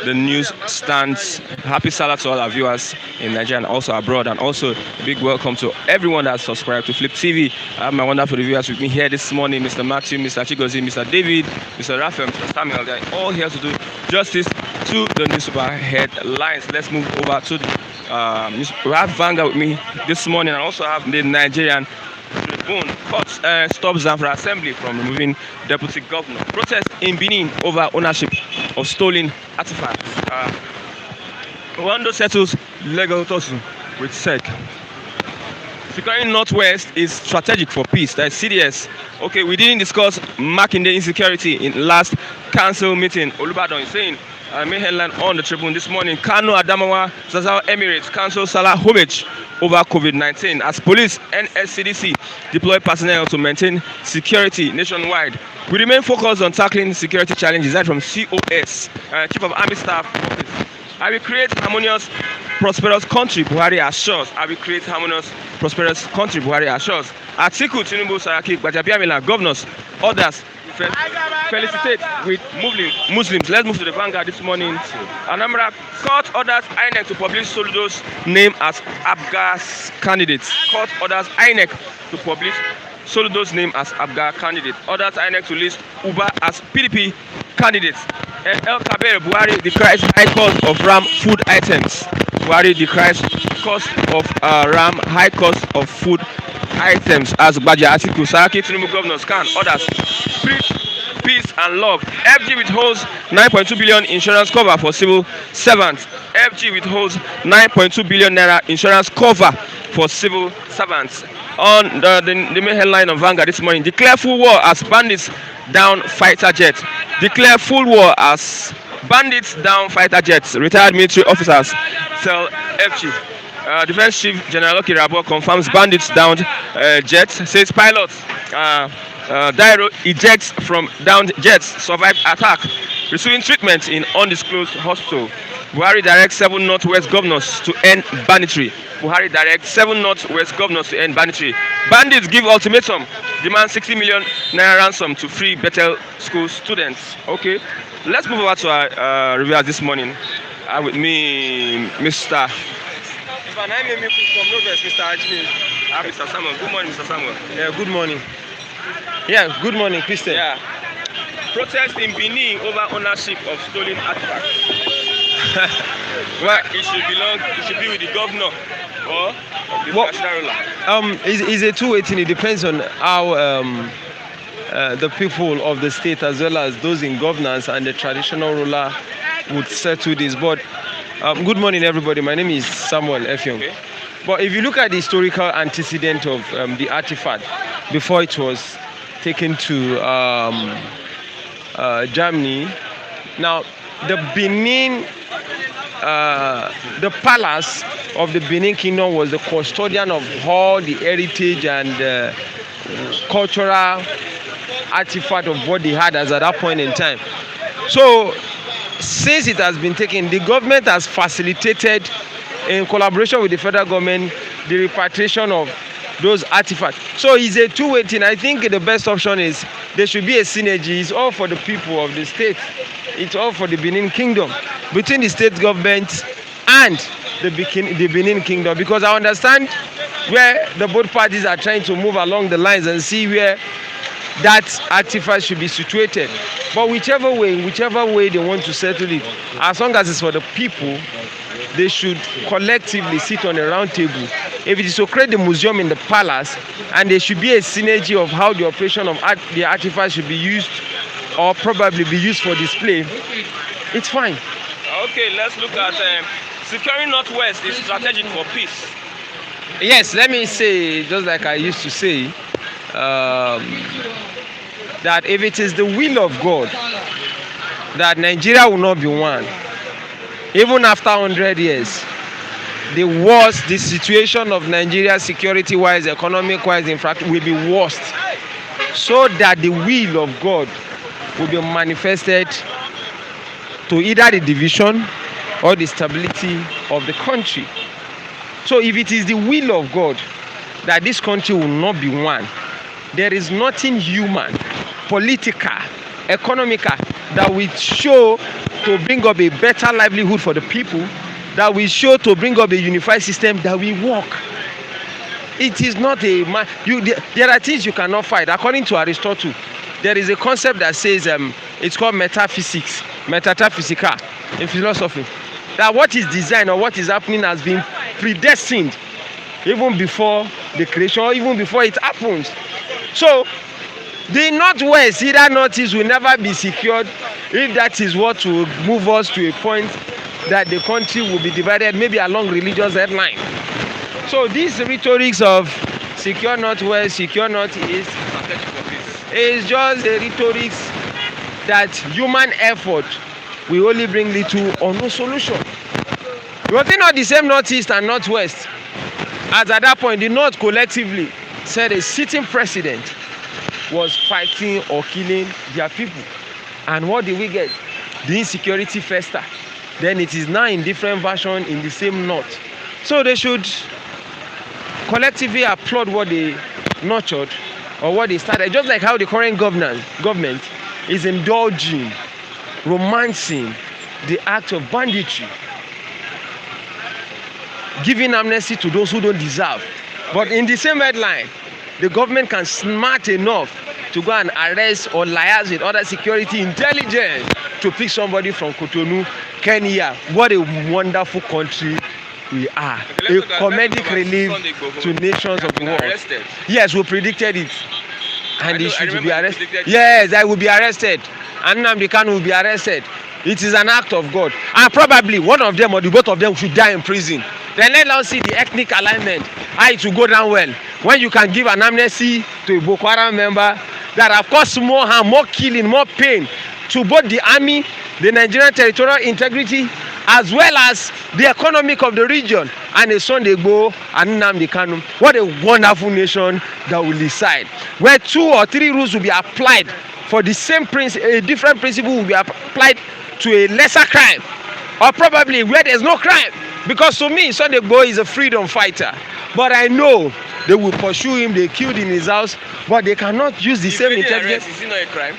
the news stands. Happy Salah to all our viewers in Nigeria and also abroad, and also a big welcome to everyone that's subscribed to Flip TV. I have my wonderful viewers with me here this morning, Mr. Matthew, Mr. Chigozie, Mr. David, Mr. Raphael, Mr. Samuel. They're all here to do justice to the newspaper headlines. Let's move over to the we have Vanguard with me this morning, and also have the Nigerian Tribune. Court stops Zamfara Assembly from removing Deputy Governor. Protest in Benin over ownership of stolen artifacts. Rwanda settles legal tussle with SEC. Securing Northwest is strategic for peace. That's CDS. Okay, we didn't discuss Makinde insecurity in last council meeting. Olubadan is saying, main headline on the Tribune this morning: Kano Adamawa Zazzau Emirates cancel Salah homage over COVID-19 as police and SCDC deploy personnel to maintain security nationwide. We remain focused on tackling security challenges. That from COS, Chief of Army Staff Office. I will create harmonious, prosperous country, Buhari assures. I will create harmonious, prosperous country, Buhari assures. Atiku, Tinubu, Saraki, Gbajabiamila, governors, others felicitate with Muslims. Let's move to the Vanguard this morning. Anambra court orders INEC to publish Soludo's name as Abga's candidates. Court orders INEC to publish Soludo's name as Abga candidate. Orders INEC to list Uba as PDP candidates. El Kabir, Buhari decries high cost of RAM food items. Buhari decries cost of RAM high cost of food items as Gbaja, Atiku, Saraki, Tinubu governors can orders preach peace and love. FG withholds 9.2 billion insurance cover for civil servants. FG withholds 9.2 billion naira insurance cover for civil servants. On the main headline of Vanguard this morning: declare full war as bandits down fighter jets. Declare full war as bandits down fighter jets. Retired military officers tell FG. Defense Chief General Oki Rabo confirms bandits downed jets. Says pilots Dairo ejects from downed jets. Survived attack. Receiving treatment in undisclosed hospital. Buhari directs 7 Northwest governors to end banditry. Buhari directs 7 Northwest governors to end banditry. Bandits give ultimatum. Demand 60 million naira ransom to free Bethel school students. Okay, let's move over to our reviewers this morning. With me, Mr. From Northwest, Mr. Ajmi. Mr. Samuel. Good morning, Mr. Samuel. Yeah, good morning. Yeah, good morning, Christian. Yeah. Protest in Benin over ownership of stolen artifacts. Well, it should be with the governor or the national ruler. It's a two-way thing. It depends on how the people of the state, as well as those in governance and the traditional ruler, would settle this. But good morning, everybody. My name is Samuel Effiong. Okay. But if you look at the historical antecedent of the artifact before it was taken to Germany, now the Benin, the palace of the Benin Kingdom was the custodian of all the heritage and cultural artifact of what they had as at that point in time. So since it has been taken, the government has facilitated, in collaboration with the federal government, the repatriation of those artifacts. So it's a two-way thing. I think the best option is there should be a synergy. It's all for the people of the state. It's all for the Benin Kingdom, between the state government and the Benin Kingdom, because I understand where the both parties are trying to move along the lines and see where that artifact should be situated. But whichever way they want to settle it, as long as it's for the people, they should collectively sit on a round table. If it is to create the museum in the palace, and there should be a synergy of how the operation of the artifact should be used, or probably be used for display, it's fine. Okay, let's look at securing Northwest is strategic for peace. Yes, let me say, just like I used to say, that if it is the will of God that Nigeria will not be one, even after 100 years, the situation of Nigeria security-wise, economic-wise, in fact, will be worst, so that the will of God will be manifested to either the division or the stability of the country. So if it is the will of God that this country will not be one, there is nothing human, political, economical that will show to bring up a better livelihood for the people, that will show to bring up a unified system that will work. It is not there are things you cannot fight. According to Aristotle, there is a concept that says it's called metaphysics, metaphysica in philosophy. That what is designed or what is happening has been predestined even before the creation, or even before it happens. So the northwest, either northeast, will never be secured if that is what will move us to a point that the country will be divided, maybe along religious headline. So these rhetorics of secure northwest, secure northeast is just a rhetorics that human effort will only bring little or no solution. Was it not the same northeast and northwest? As at that point, the north collectively said a sitting president was fighting or killing their people. And what did we get? The insecurity fester. Then it is now in different version in the same north. So they should collectively applaud what they nurtured or what they started. Just like how the current government is indulging, romancing the act of banditry, giving amnesty to those who don't deserve. But in the same headline, the government can smart enough to go and arrest or liaise with other security intelligence to pick somebody from Cotonou, Kenya. What a wonderful country we are. A comedic relief to nations of the world. Yes, we predicted it. And they should be arrested. Yes, I will be arrested. And Nnamdi Kanu will be arrested. It is an act of God. And probably one of them or the both of them should die in prison. Then let us see the ethnic alignment, how it will go down well. When you can give an amnesty to a Boko Haram member that have caused more harm, more killing, more pain to both the army, the Nigerian territorial integrity, as well as the economic of the region, and a son Igboho and Nnamdi Kanu. What a wonderful nation that will decide. Where 2 or 3 rules will be applied for the same principle, a different principle will be applied to a lesser crime, or probably where there's no crime. Because to me, Sunday Igboho is a freedom fighter. But I know they will pursue him, they killed in his house, but they cannot use the same intelligence. Is it not a crime?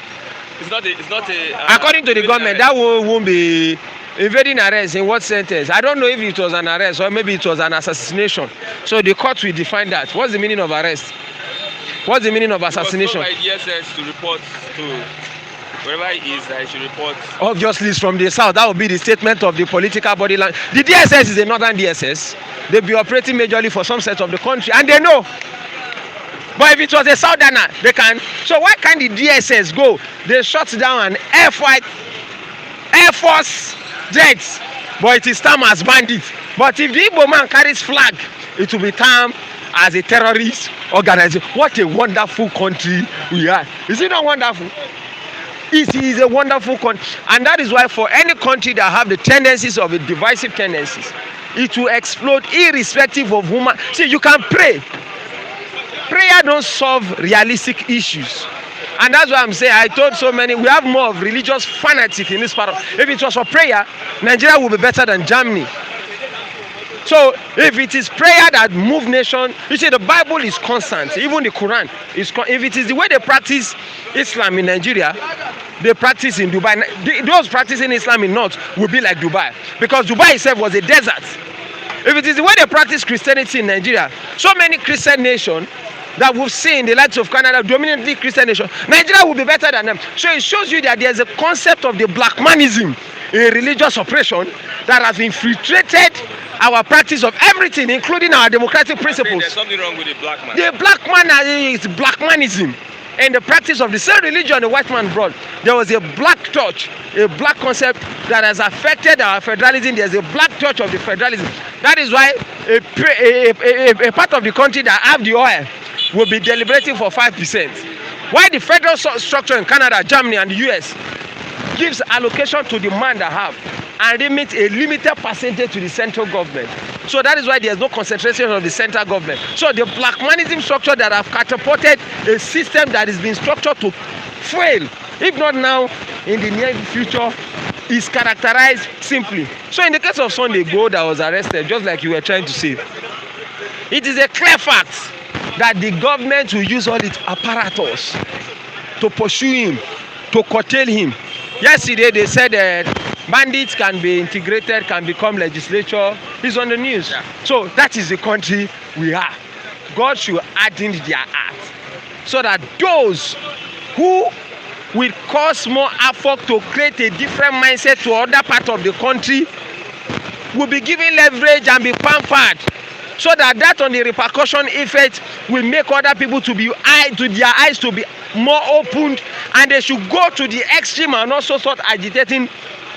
It's not a according to the government, that won't be evading arrest. In what sentence? I don't know if it was an arrest or maybe it was an assassination. So the court will define that. What's the meaning of arrest? What's the meaning of assassination? DSS to report to wherever it is that it should report. Obviously, it's from the south. That would be the statement of the political body. The DSS is a northern DSS. They'll be operating majorly for some set of the country, and they know. But if it was a southerner, they can. So why can't the DSS go? They shut down an Air Force jets, but it is termed as bandits. But if the Igbo man carries flag, it will be termed as a terrorist organization. What a wonderful country we are. Is it not wonderful? It is a wonderful country, and that is why for any country that have the tendencies of a divisive tendencies, it will explode irrespective of human. See, you can pray. Prayer don't solve realistic issues, and that's why I'm saying I told so many we have more of religious fanatics in this part of. If it was for prayer, Nigeria would be better than Germany. So if it is prayer that move nation, you see the Bible is constant. Even the Quran is. If it is the way they practice Islam in Nigeria, they practice in Dubai. Those practicing Islam in North will be like Dubai, because Dubai itself was a desert. If it is the way they practice Christianity in Nigeria, so many Christian nations that we've seen, the likes of Canada, dominantly Christian nation, Nigeria will be better than them. So it shows you that there's a concept of the black manism, a religious oppression that has infiltrated our practice of everything, including our democratic principles. There's something wrong with the black man. The black man is black manism. And the practice of the same religion the white man brought. There was a black touch, a black concept that has affected our federalism. There's a black touch of the federalism. That is why a part of the country that have the oil will be deliberating for 5%. Why the federal structure in Canada, Germany, and the US gives allocation to the man that have and limit a limited percentage to the central government. So that is why there is no concentration of the central government. So the black manism structure that have catapulted a system that is being structured to fail, if not now, in the near future, is characterized simply. So in the case of Sunday Igboho that was arrested, just like you were trying to say, it is a clear fact that the government will use all its apparatus to pursue him, to curtail him. Yesterday they said bandits can be integrated, can become legislature. It's on the news. Yeah. So that is the country we are. God should harden their heart so that those who will cause more effort to create a different mindset to other part of the country will be given leverage and be pampered, so that on the repercussion effect will make other people to their eyes to be more opened, and they should go to the extreme and also start agitating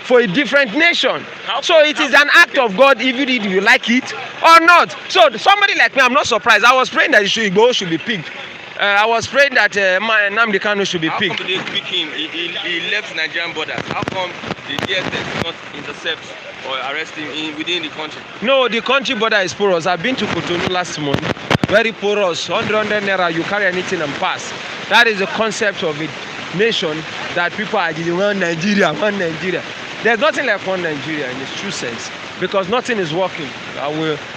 for a different nation. So it is an act of God, if you like it or not. So somebody like me, I'm not surprised. I was praying that Igboho should be picked. I was praying that Nnamdi Kanu should be picked. How come they pick him? He left Nigerian borders. How come the DSS did not intercept or arrest him within the country? No, the country border is porous. I've been to Cotonou last month. Very porous. 100 naira, you carry anything and pass. That is the concept of a nation that people are just one Nigeria, one Nigeria. There's nothing like one Nigeria in its true sense, because nothing is working.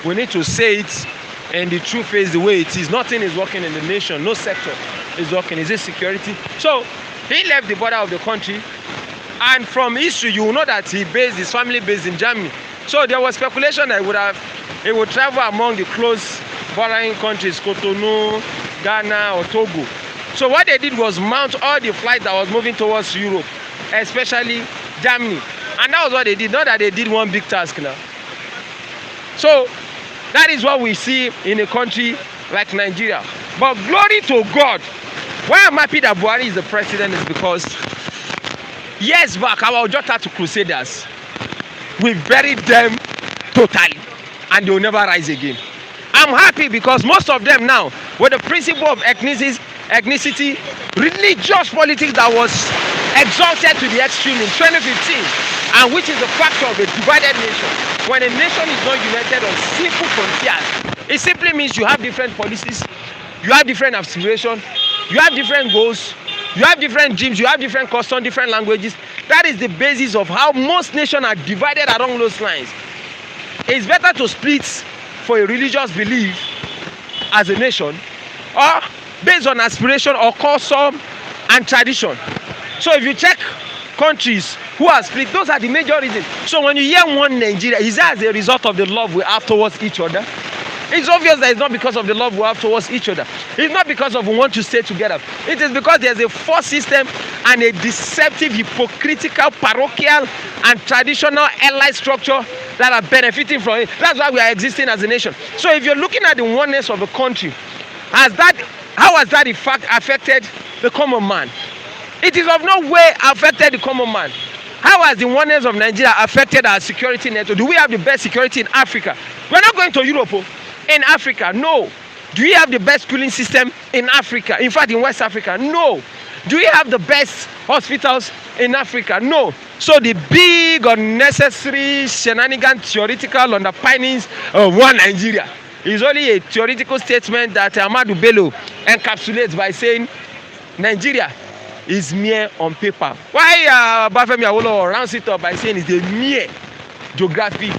We need to say it, and the truth is the way it is. Nothing is working in the nation. No sector is working. Is it security? So he left the border of the country, and from history you will know that his family based in Germany. So there was speculation that he would travel among the close bordering countries, Cotonou, Ghana, or Togo. So what they did was mount all the flights that was moving towards Europe, especially Germany. And that was what they did. Not that they did one big task now. So that is what we see in a country like Nigeria. But glory to God. Why I'm happy that Buhari is the president is because years back, our Ojota to Crusaders, we buried them totally, and they will never rise again. I'm happy because most of them now, with the principle of ethnicity, religious politics that was exalted to the extreme in 2015, and which is the factor of a divided nation. When a nation is not united on simple frontiers, it simply means you have different policies, you have different aspirations, you have different goals, you have different gyms, you have different customs, different languages. That is the basis of how most nations are divided along those lines. It's better to split for a religious belief as a nation, or based on aspiration or custom and tradition. So if you check countries who are split, those are the major reasons. So when you hear one Nigeria, is that as a result of the love we have towards each other? It's obvious that it's not because of the love we have towards each other. It's not because of we want to stay together. It is because there's a force system and a deceptive, hypocritical, parochial, and traditional allied structure that are benefiting from it. That's why we are existing as a nation. So if you're looking at the oneness of a country, how has that in fact affected the common man? It is of no way affected the common man. How has the oneness of Nigeria affected our security network? Do we have the best security in Africa? We're not going to Europe. In Africa, no. Do we have the best schooling system in Africa? In fact, in West Africa, no. Do we have the best hospitals in Africa? No. So the big unnecessary shenanigans, theoretical underpinnings of one Nigeria is only a theoretical statement that Ahmadu Bello encapsulates by saying Nigeria is mere on paper. Why Bafemi Awolowo rounds it up by saying it's a mere geographic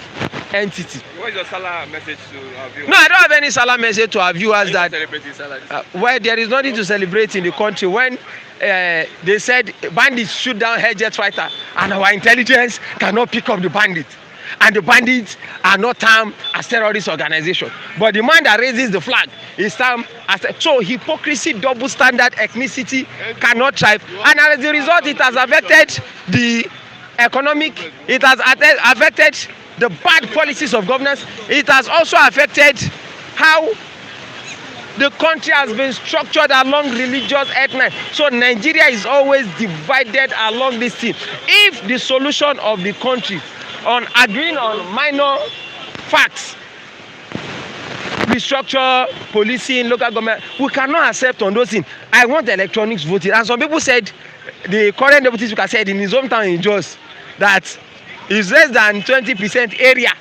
entity. What is your Salah message to our viewers? No, I don't have any Salah message to our viewers that Salah well, there is nothing to celebrate in the country when they said bandits shoot down air jet fighter and our intelligence cannot pick up the bandits. And the bandits are not armed as terrorist organization. But the man that raises the flag is armed as so hypocrisy, double standard, ethnicity cannot thrive. And as a result, it has affected the economic, it has affected the bad policies of governance. It has also affected how the country has been structured along religious ethnic. So Nigeria is always divided along this thing. If the solution of the country on agreeing on minor facts, restructure, policing, local government, we cannot accept on those things. I want electronics voting. And some people said, the current deputy speaker said in his hometown in Jos, that is less than 20% area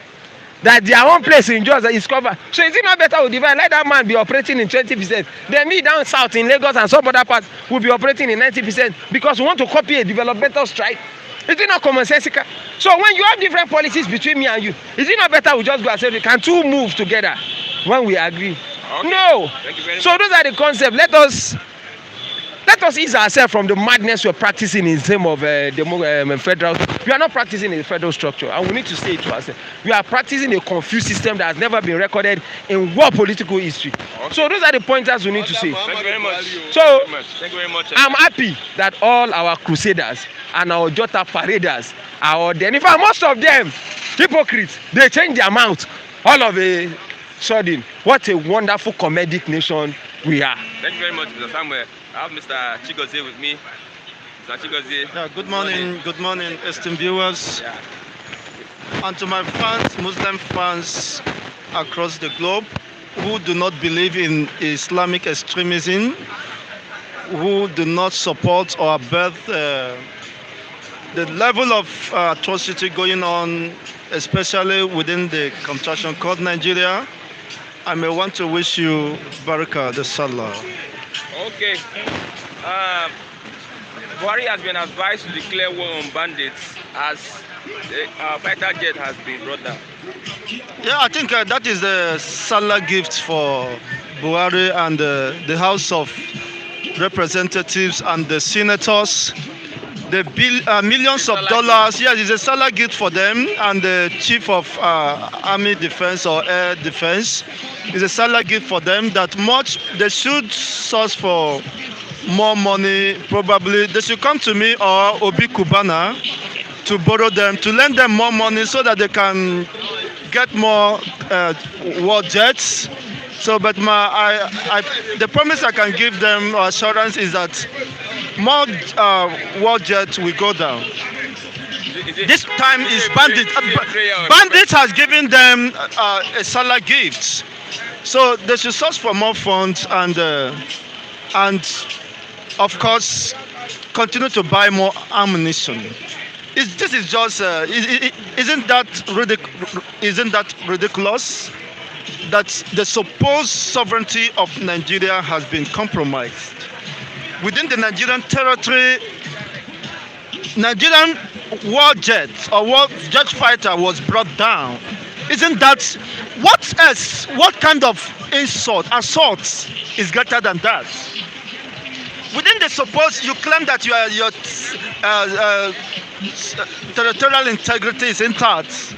that their own place in Jos is covered. So is it not better we divide? Let that man be operating in 20%. Then me down south in Lagos and some other parts will be operating in 90% because we want to copy a developmental strike. Is it not commonsensical? So when you have different policies between me and you, is it not better we just go and say, can two move together when we agree? Okay. No. Thank you very so much. those are the concepts. Let us Let us ease ourselves from the madness we're practicing in the name of federal. We are not practicing a federal structure, and we need to say it to ourselves. We are practicing a confused system that has never been recorded in world political history. Okay. So those are the pointers we need to say. Thank you very much. So thank you very much. I'm happy that all our crusaders and our Jota paraders are there. In fact, most of them, hypocrites, they change their mouth all of a sudden. What a wonderful comedic nation we are. Thank you very much, Mr. Samuel. I have Mr. Chigozie with me. Mr. Chigozie. Yeah, good morning, esteemed viewers. Yeah. And to my fans, Muslim fans across the globe who do not believe in Islamic extremism, who do not support or abet the level of atrocity going on, especially within the contraction called Nigeria, I may want to wish you Barakah the Salah. Okay. Buhari has been advised to declare war on bandits as a fighter jet has been brought down. Yeah, I think that is the Salah gift for Buhari and the House of Representatives and the senators. The millions of dollars, yes, it's a Salah gift for them, and the chief of army defense or air defense is a Salah gift for them. That much they should source for more money. Probably they should come to me or Obi Kubana to borrow them, to lend them more money so that they can get more war jets. So, but the promise I can give them or assurance is that more war jets will go down. This time is bandit. Bandit has given them a Salah gift, so they should source for more funds and of course continue to buy more ammunition. This is just isn't that ridiculous? That the supposed sovereignty of Nigeria has been compromised. Within the Nigerian territory, Nigerian war jet or war jet fighter was brought down. Isn't that what else? What kind of assault is greater than that? Within the supposed, you claim that your territorial integrity is intact,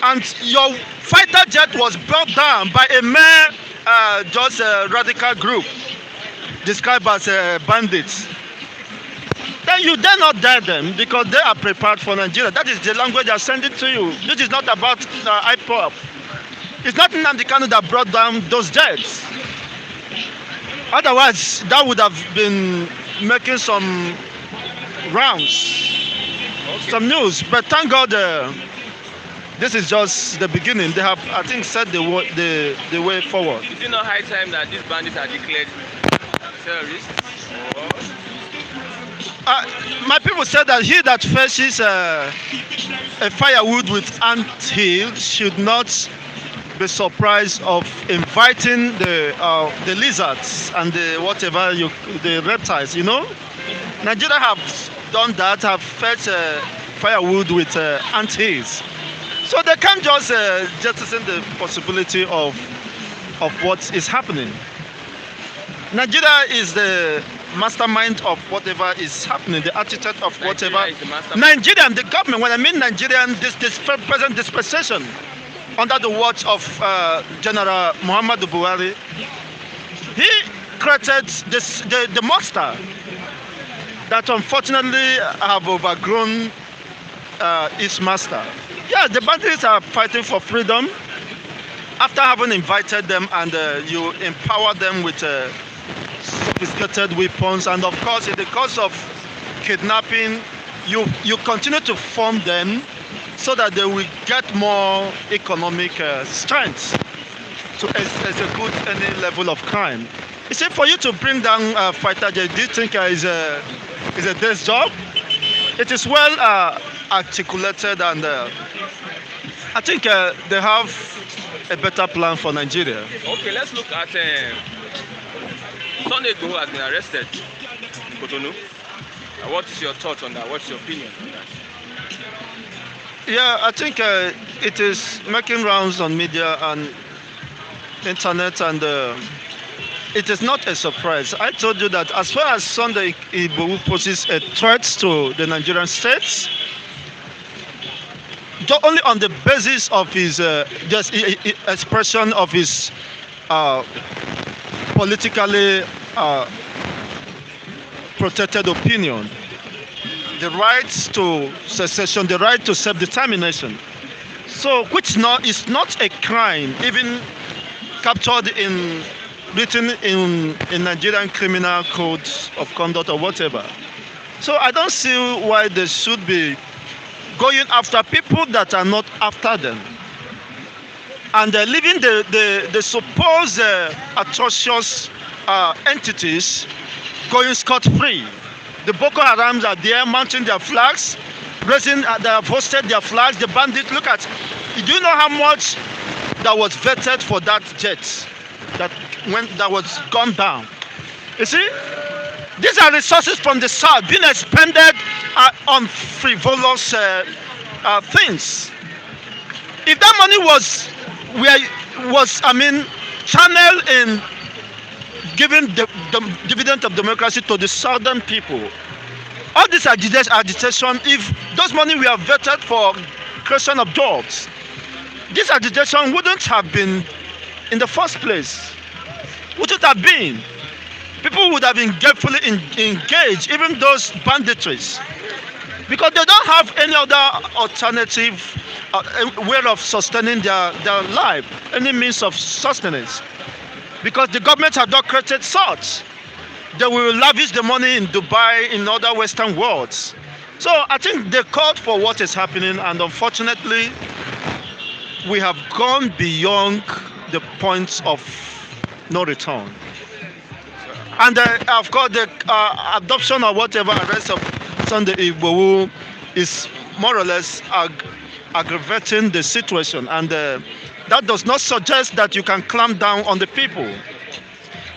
and your fighter jet was brought down by a mere just a radical group described as bandits. Then you dare not dare them because they are prepared for Nigeria. That is the language they are sending to you. This is not about IPOP. It's not Nnamdi Kanu that brought down those jets. Otherwise, that would have been making some rounds, some news. But thank God, this is just the beginning. They have, I think, set the way forward. Is it not high time that these bandits are declared terrorists? My people said that he that fetches a firewood with ant hill should not be surprised of inviting the lizards and the reptiles. You know, Nigeria have done that. Have fetched firewood with ant hills. So they can't just jettison the possibility of what is happening. Nigeria is the mastermind of whatever is happening, the architect of whatever. Nigerian, the government, when I mean Nigerian, this present dispensation, under the watch of General Muhammadu Buhari, he created the monster that unfortunately have overgrown its master. Yeah, the bandits are fighting for freedom. After having invited them and you empower them with sophisticated weapons, and of course in the course of kidnapping, you continue to form them so that they will get more economic strength to execute any level of crime. You see, for you to bring down fighter jet, do you think is a day's job? It is well articulated, and I think they have a better plan for Nigeria. Okay, let's look at Sunday Igboho has been arrested in Cotonou. What is your thoughts on that? What's your opinion on that? Yeah, I think it is making rounds on media and internet, and it is not a surprise. I told you that as far as Sunday Igboho poses a threat to the Nigerian states, only on the basis of his expression of his politically protected opinion, the right to secession, the right to self-determination. So, which is not a crime, even captured in written in Nigerian criminal codes of conduct or whatever. So I don't see why they should be going after people that are not after them, and leaving the supposed atrocious entities going scot-free. The Boko Harams are there mounting their flags, raising, they have hosted their flags. The bandits, look at, do you know how much that was vetted for that jet that was gone down? You see, these are resources from the south being expended on frivolous things. If that money was channeled in giving the dividend of democracy to the southern people, all this agitation, if those money were vetted for creation of jobs, this agitation wouldn't have been in the first place. Wouldn't have been. People would have been carefully engaged, even those banditries, because they don't have any other alternative way of sustaining their life, any means of sustenance, because the government have not created such. They will lavish the money in Dubai, in other Western worlds. So I think they called for what is happening, and unfortunately, we have gone beyond the points of no return. And of course, the adoption or whatever arrest of Sunday Igboho is more or less aggravating the situation, and that does not suggest that you can clamp down on the people.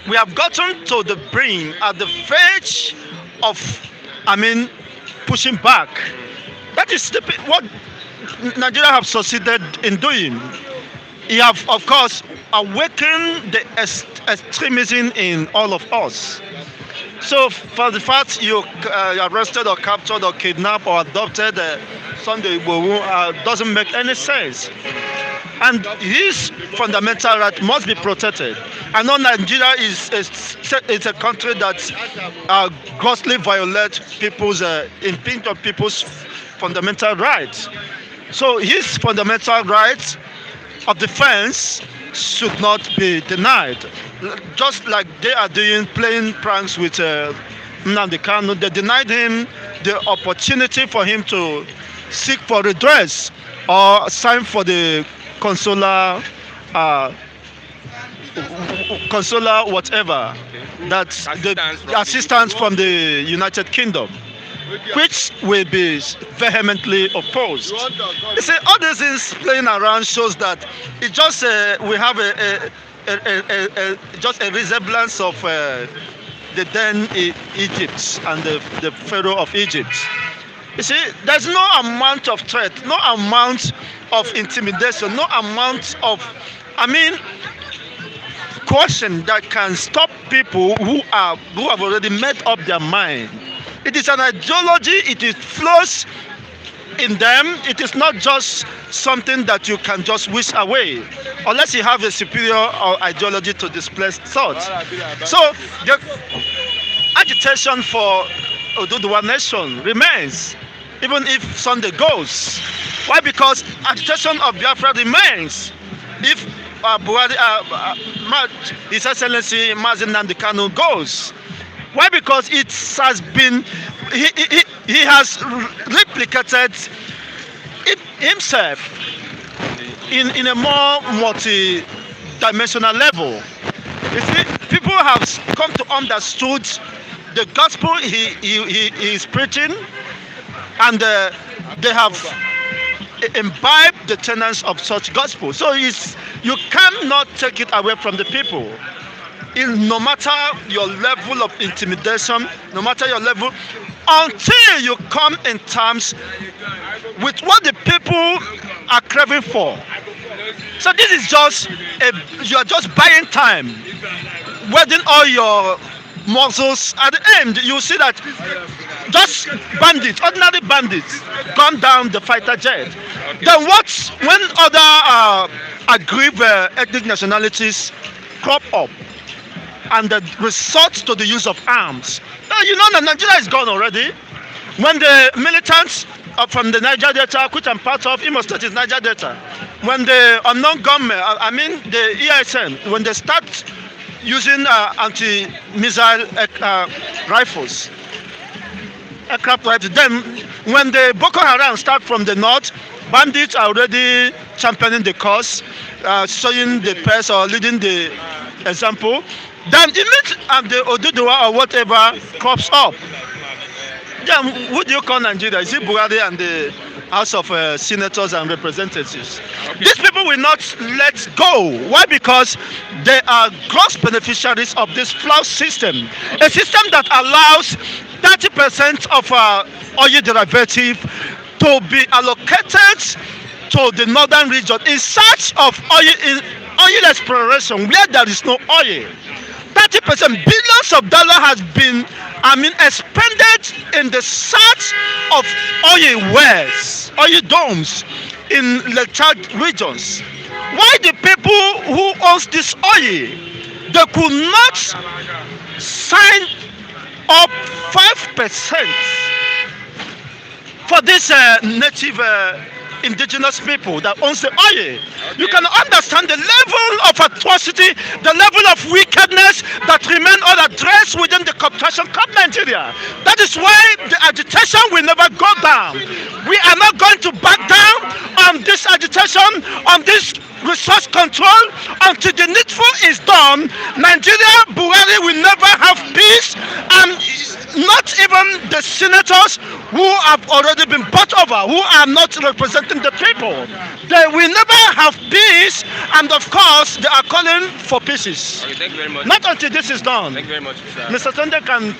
We have gotten to the brink, at the verge of, pushing back. That is what Nigeria have succeeded in doing. You have, of course, awakened the extremism in all of us. So, for the fact you arrested or captured or kidnapped or adopted Sunday Igboho doesn't make any sense. And his fundamental right must be protected. I know Nigeria is a country that grossly violates people's impinge on people's fundamental rights. So his fundamental rights of defense should not be denied. Just like they are doing, playing pranks with Nnamdi Kanu, they denied him the opportunity for him to seek for redress or sign for the consular whatever, that's the assistance from the United Kingdom, which will be vehemently opposed. You see, all these things playing around shows that it just we have just a resemblance of the then Egypt and the Pharaoh of Egypt. You see, there's no amount of threat, no amount of intimidation, no amount of, caution that can stop people who have already made up their mind. It is an ideology, it flows in them. It is not just something that you can just wish away, unless you have a superior ideology to displace such. So the agitation for Oduduwa nation remains, even if Sunday goes. Why? Because agitation of Biafra remains. If His Excellency Mazi Nnamdi Kanu goes. Why? Because it has been, he has replicated it himself in a more multi-dimensional level. You see, people have come to understood the gospel he is preaching, and they have imbibed the tenets of such gospel. So you cannot take it away from the people. No matter your level of intimidation, no matter your level, until you come in terms with what the people are craving for. So this is just you are just buying time. wedding all your muscles. At the end, you see that just bandits, ordinary bandits, gun down the fighter jet. Okay. Then what? When other aggrieved ethnic nationalities crop up and resort to the use of arms, now you know that Nigeria is gone already. When the militants from the Niger Delta, which I'm part of, Imo State is Niger Delta, when the unknown gunmen, I mean the EISN, when they start using anti-missile rifles, aircraft rifles, then when the Boko Haram start from the north, bandits are already championing the cause, showing the pace or leading the example. Then image the Oduduwa or whatever crops up. Then who do you call Nigeria? Is it Buhari and the House of Senators and Representatives? Okay. These people will not let go. Why? Because they are gross beneficiaries of this flawed system. A system that allows 30% of oil derivative to be allocated to the northern region in search of oil exploration where there is no oil. 30% billions of dollars has been expended in the search of oil wells, oil domes in Lechad regions. Why the people who owns this oil, they could not sign up 5% for this native indigenous people that owns the oil. You can understand the level of atrocity, the level of wickedness that remain unaddressed within the corporation called Nigeria. That is why the agitation will never go down. We are not going to back down on this agitation, on this resource control until the needful is done. Nigeria, Buhari will never have peace, and not even the senators who have already been bought over, who are not representing the people. They will never have peace, and of course, they are calling for pieces. Okay, thank you very much. Not until this is done. Thank you very much, sir. Mr. Sunday can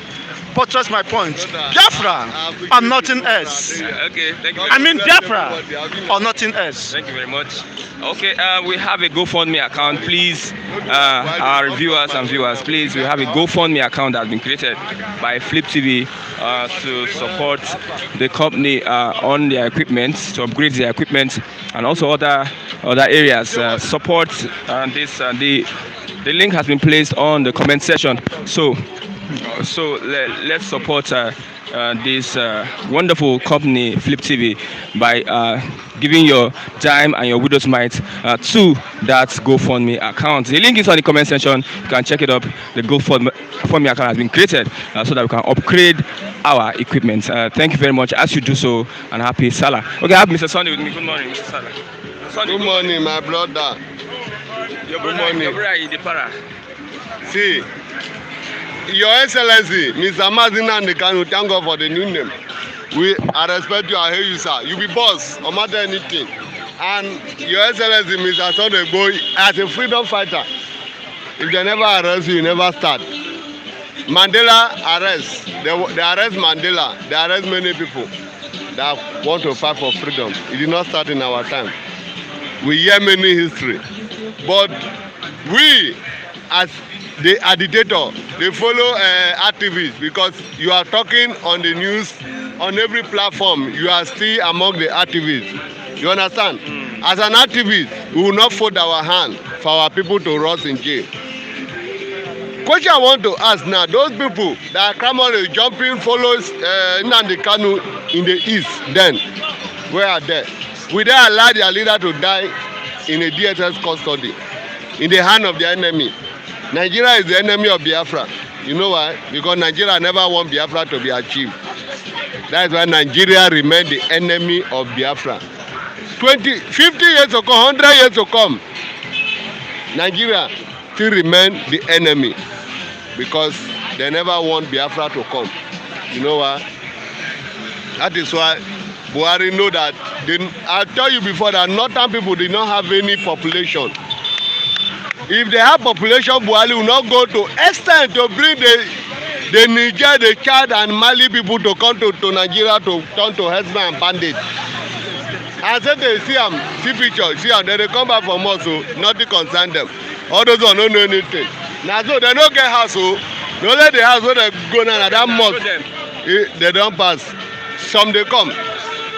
buttress my point. Biafra or nothing else. Okay, thank you very I much. mean Biafra or nothing else. Thank you very much. Okay, we have a GoFundMe account. Please, our viewers and viewers, please, we have a GoFundMe account that has been created by Flip TV to support the company on their equipment, to upgrade their equipment, and also other areas. Support this. The link has been placed on the comment section. So let's support this wonderful company, Flip TV, by giving your dime and your widow's mite to that GoFundMe account. The link is on the comment section. You can check it up. The GoFundMe account has been created so that we can upgrade our equipment. Thank you very much. As you do so, and happy Salah. Okay, I have Mr. Sunday with me. Good morning, Mr. Salah. Sunday, Good morning, my brother. Your Good brother, morning. your brother is the para. See, Your Excellency, Mr. Mazina Ndekanu, thank God for the new name. I respect you, I hear you, sir. You be boss, no matter anything. And Your Excellency, Mr. Sunday Igboho, as a freedom fighter, if they never arrest you, you never start. Mandela arrest. They arrest Mandela. They arrest many people that want to fight for freedom. It did not start in our time. We hear many history. But we, as the agitator, they follow activists, because you are talking on the news, on every platform, you are still among the activists. You understand? As an activist, we will not fold our hand for our people to rot in jail. Question I want to ask now, those people that are clamoring, jumping, follows Nnamdi Kanu in the east, then, where are they? Will they allow their leader to die in a DSS custody, in the hand of the enemy? Nigeria is the enemy of Biafra. You know why? Because Nigeria never want Biafra to be achieved. That is why Nigeria remains the enemy of Biafra. 20, 50 years to come, 100 years to come, Nigeria still remain the enemy, because they never want Biafra to come. You know why? That is why Buhari know that. I tell you before that northern people did not have any population. If they have population, Buhari will not go to extent to bring the Niger, the Chad and Mali people to come to Nigeria to turn to herdsmen and bandits. I said they see picture, see them, then they come back from us, so nothing concern them. All those who don't know anything. Na so they no get house o. The only the house wey they go now na that mosque. They don pass. Some dey come.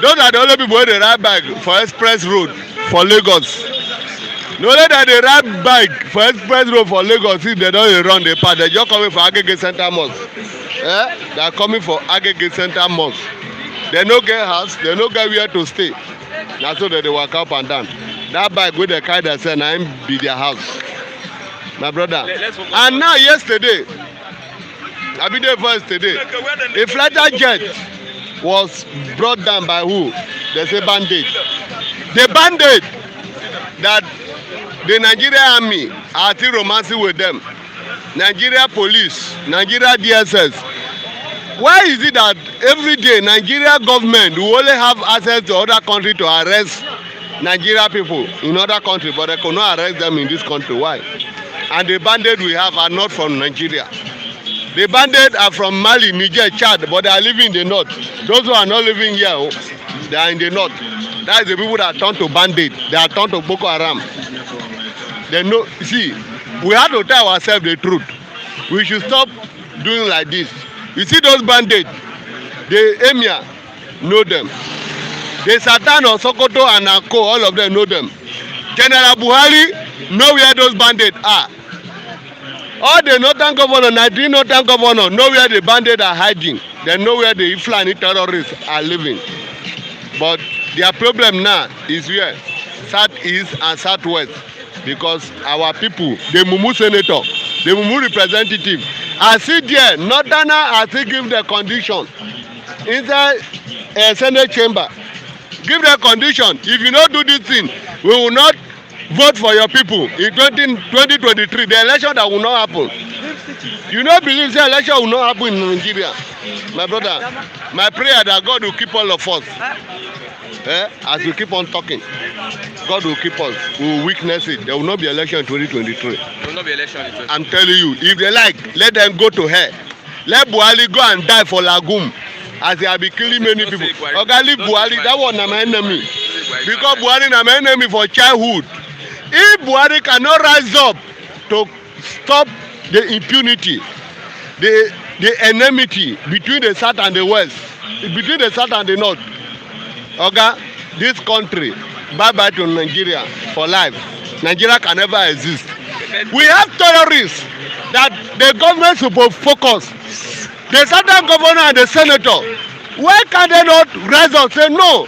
Those are the only people wey dey ride bike for express road for Lagos. The only that dey ride bike for express road for Lagos if they don dey run dey pass. They just coming for Agege Center Mosque. They are coming for Agege Center Mosque. They no get house. They no get where to stay. Na so they dey waka up and down. That bike wey dey carry themselves na im be their house. My brother. And now yesterday, I be there first today. A fighter jet was brought down by who? They say bandit. The bandit that the Nigerian army are still romancing with them. Nigeria police, Nigeria DSS. Why is it that every day Nigeria government will only have access to other country to arrest Nigeria people in other country, but they could not arrest them in this country? Why? And the bandits we have are not from Nigeria. The bandits are from Mali, Niger, Chad, but they are living in the north. Those who are not living here, they are in the north. That is the people that turn to bandits. They are turned to Boko Haram. They know. See, we have to tell ourselves the truth. We should stop doing like this. You see those bandits, the emir know them. The Satan of Sokoto and Anko, all of them know them. General Buhari know where those bandits are. All the northern governor, Nigerian northern governor know where the bandits are hiding. They know where the Fulani terrorists are living. But their problem now is where? Southeast and southwest. Because our people, the Mumu senator, the Mumu representative, are still there. Northerner are still giving the condition inside a Senate chamber. Give the condition. If you don't do this thing, we will not vote for your people in 2023. The election that will not happen. You don't believe the election will not happen in Nigeria. My brother, my prayer that God will keep all of us. As we keep on talking, God will keep us. We will witness it. There will not be election in 2023. There will not be election in 2023. I'm telling you, if they like, let them go to hell. Let Buhari go and die for Lagum, as they have been killing many people. Okay, leave Buhari. That was my enemy. Because Buhari is my enemy for childhood. If Buhari cannot rise up to stop the impunity, the enmity between the south and the west, between the south and the north, okay, this country, bye-bye to Nigeria for life. Nigeria can never exist. We have terrorists that the government supposed focus. The southern governor and the senator, why can they not rise up and say no?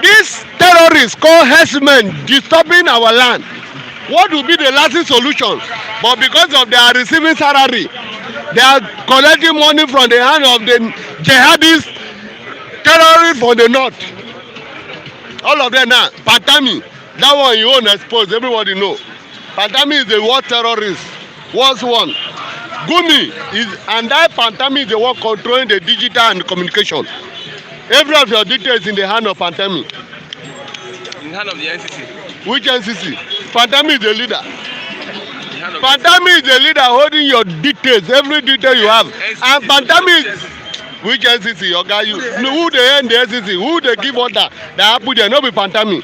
These terrorists called herdsmen disturbing our land. What will be the lasting solution? But because of they are receiving salary, they are collecting money from the hand of the jihadists, terrorists from the north. All of them now. Pantami, that one you won't expose. Everybody know. Pantami is the war terrorist. Worst one. Gumi is, and that Pantami is the one controlling the digital and communication. Every of your details in the hand of Pantami. In the hand of the NCC. Which NCC? Pantami is the leader. Pantami is the leader holding your details, every detail you have. NCC. And Pantami is which NCC? Your guy, you who they end the NCC, who they give order that happen there, no be Pantami.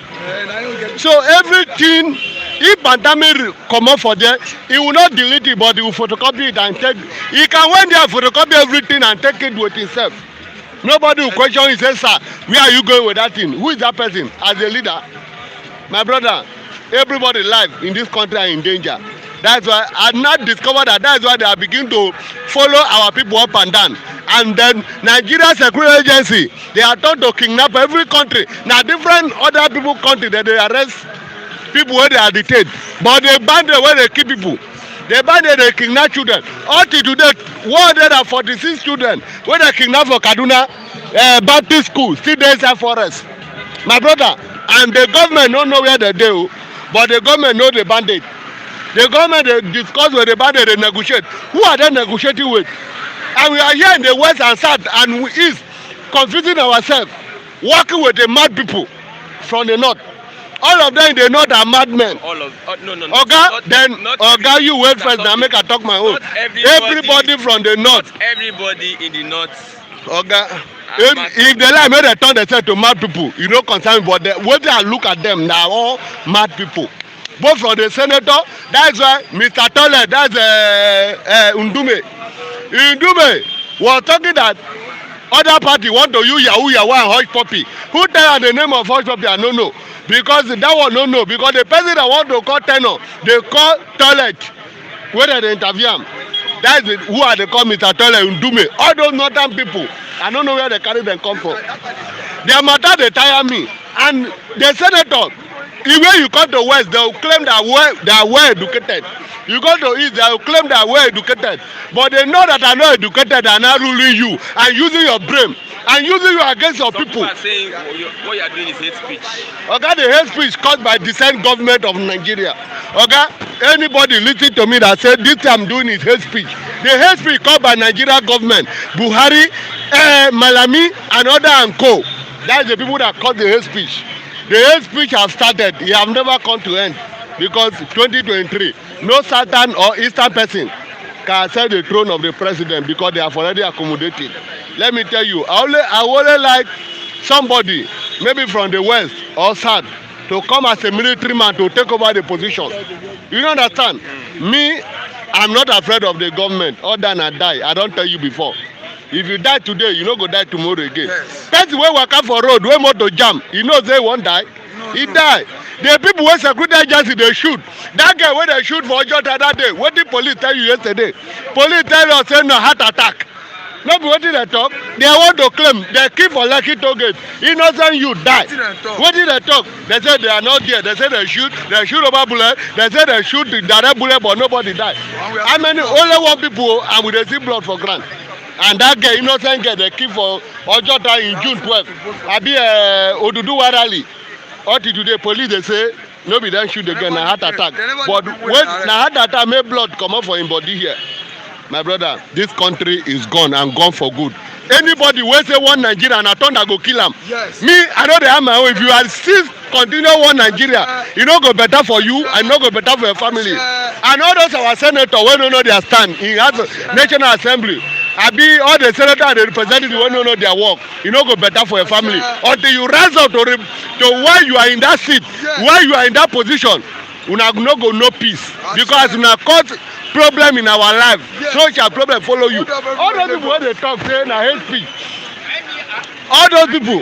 So everything, if Pantami come up for there, he will not delete it, but he will photocopy it and take. He can went there photocopy everything and take it with himself. Nobody will question him, say, sir, where are you going with that thing? Who is that person? As a leader, my brother, everybody life in this country are in danger. That's why I not discovered that. That's why they are beginning to follow our people up and down. And then Nigeria Security Agency, they are taught to kidnap every country. Now different other people country that they arrest people where they are detained. But they ban the way they keep people. They ban they kidnap children. Until today, 146 children where they kidnap for Kaduna Baptist school, still there inside forest. My brother, and the government don't know where they do, but the government know the bandit. The government they discuss with the bandit, they negotiate. Who are they negotiating with? And we are here in the west and south and east, confusing ourselves, working with the mad people from the north. All of them in the north are madmen. All of no. Oga, then Oga, you wait first. Now make I talk my own. Everybody from the north. Not everybody in the north. Oga, if they like, make they turn themselves to mad people. You don't concern me, but when I look at them, now all mad people. both from the senator. That's why Mr. Tole, that's Ndume. Ndume was talking that other party want to use Yahoo and Hush Puppy. Who tell her the name of Hush Puppy? I don't know. Because that one no know. Because the person that want to call tenor, they call toilet. Whether they interview him. That's who are they call Mr. Tole Ndume. All those northern people, I don't know where they carry them come from. Their matter they tire me. And the senator, when you come to West, they will claim that they are well educated. You go to East, they will claim they are well educated. But they know that are not educated and are ruling you and using your brain and using you against your people. People are saying what you are doing is hate speech. Okay, the hate speech caused by the same government of Nigeria. Okay, anybody listen to me that said this I'm doing is hate speech. The hate speech caused by Nigeria government, Buhari, Malami, and other and co. That's the people that caused the hate speech. The hate speech have started. It have never come to end because 2023, no Southern or Eastern person can accept the throne of the president because they have already accommodated. Let me tell you, I only like somebody, maybe from the West or South, to come as a military man to take over the position. You understand? Me, I'm not afraid of the government. Other than I die, I don't tell you before. If you die today, you no go die tomorrow again. Yes. Person wey waka for road, wey motor jam, you know say he wan die. He die. The people wey security agency dey shoot. That guy wey dey shoot for Ojota that day, wetin police tell you yesterday? Police tell us say na heart attack. No be wetin dem talk. They want to claim they kill for Lekki toll gate. Innocent youth die. Wetin dem talk? They say they are not there. They say they shoot over bullet. They say they shoot the direct bullet but nobody die. How many? Only one people and we dey see blood for ground. And that guy, innocent guy, they kill for Ojota in June 12. Abi Oduduwa rally. Until today, police they say no be dem shoot again, na heart attack. But when na heart attack make blood come out for him body here. My brother, this country is gone and gone for good. Anybody wey say one Nigeria na thunder go kill am. Yes. Me, I know they have my own. If you are still continue one Nigeria, e no go better for you and no go better for your family. And all those our senators wey no know their stand in National Assembly. Abi all the senators and the representatives wey no know their work, e no go better for your family. Until you rise up to why you are in that seat, why you are in that position, una no go know peace. Because una cause problem in our life, social problem follow you. All those people wey dey talk say na hate speech. All those people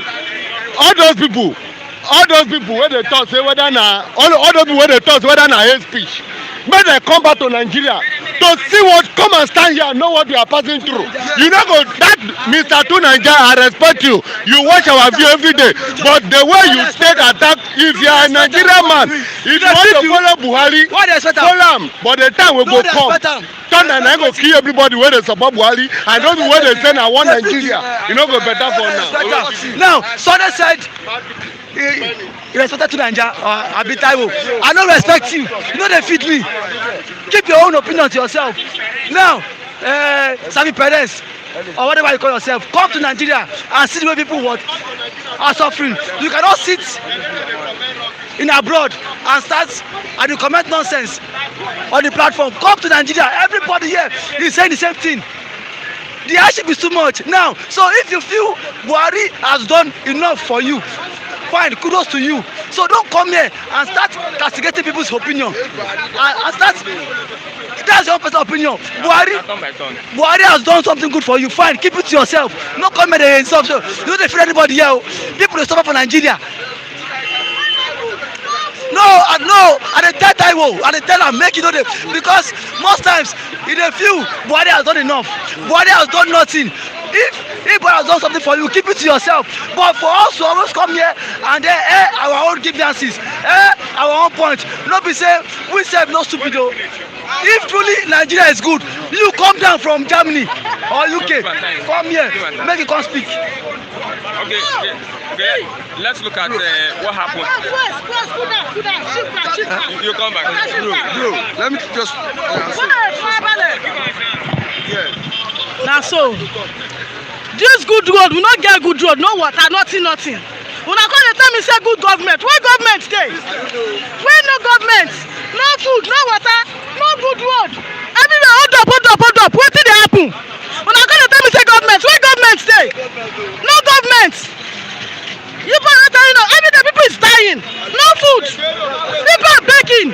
wey dey talk say whether na all those people wey dey talk say whether na hate speech. Make dem come back to Nigeria to see what come and stand here and know what we are passing through. You know go that Mr. Tu Naija, I respect you. You watch our view every day. But the way you take attack, if you are a Nigerian man, if you want to follow Buhari, follow him. But the time will go come. Turn and I go kill everybody where they support Buhari and those where they say I want Nigeria. You know go better for now. Now, Sunday said you respected to Naija or Abitaiwo. I don't respect you. You know they feed me. Keep your own opinion to yourself. Now, Sami Perez or whatever you call yourself, come to Nigeria and see the way people are suffering. You cannot sit in abroad and start and you comment nonsense on the platform. Come to Nigeria. Everybody here is saying the same thing. The hardship is too much now. So if you feel Buhari has done enough for you, fine, kudos to you. So don't come here and start castigating people's opinion. And start. That's your personal opinion. Buhari has done something good for you. Fine, keep it to yourself. No come here and insult. You don't defend anybody here. People they suffer for Nigeria. No, I dey tell Taiwo, I dey tell am make you know because most times in a few Buhari has done enough. Buhari has done nothing. If Buhari has done something for you, keep it to yourself. But for us to always come here and then our own grievances, our own point, no be say we sef no stupid though. If truly Nigeria is good, you come down from Germany or UK, come here, make you come speak. Okay. Let's look at what happened. You come back. Bro, let me just. Now so, this good road, we not get good road, no water, nothing. Una come dey tell me say good government. Where government dey? Where no government? No food, no water, no good road. Everywhere hold up. Wetin dey happen? Una come dey tell me say government. Where government dey? No government. You people are telling us every day people is dying. No food. People are begging.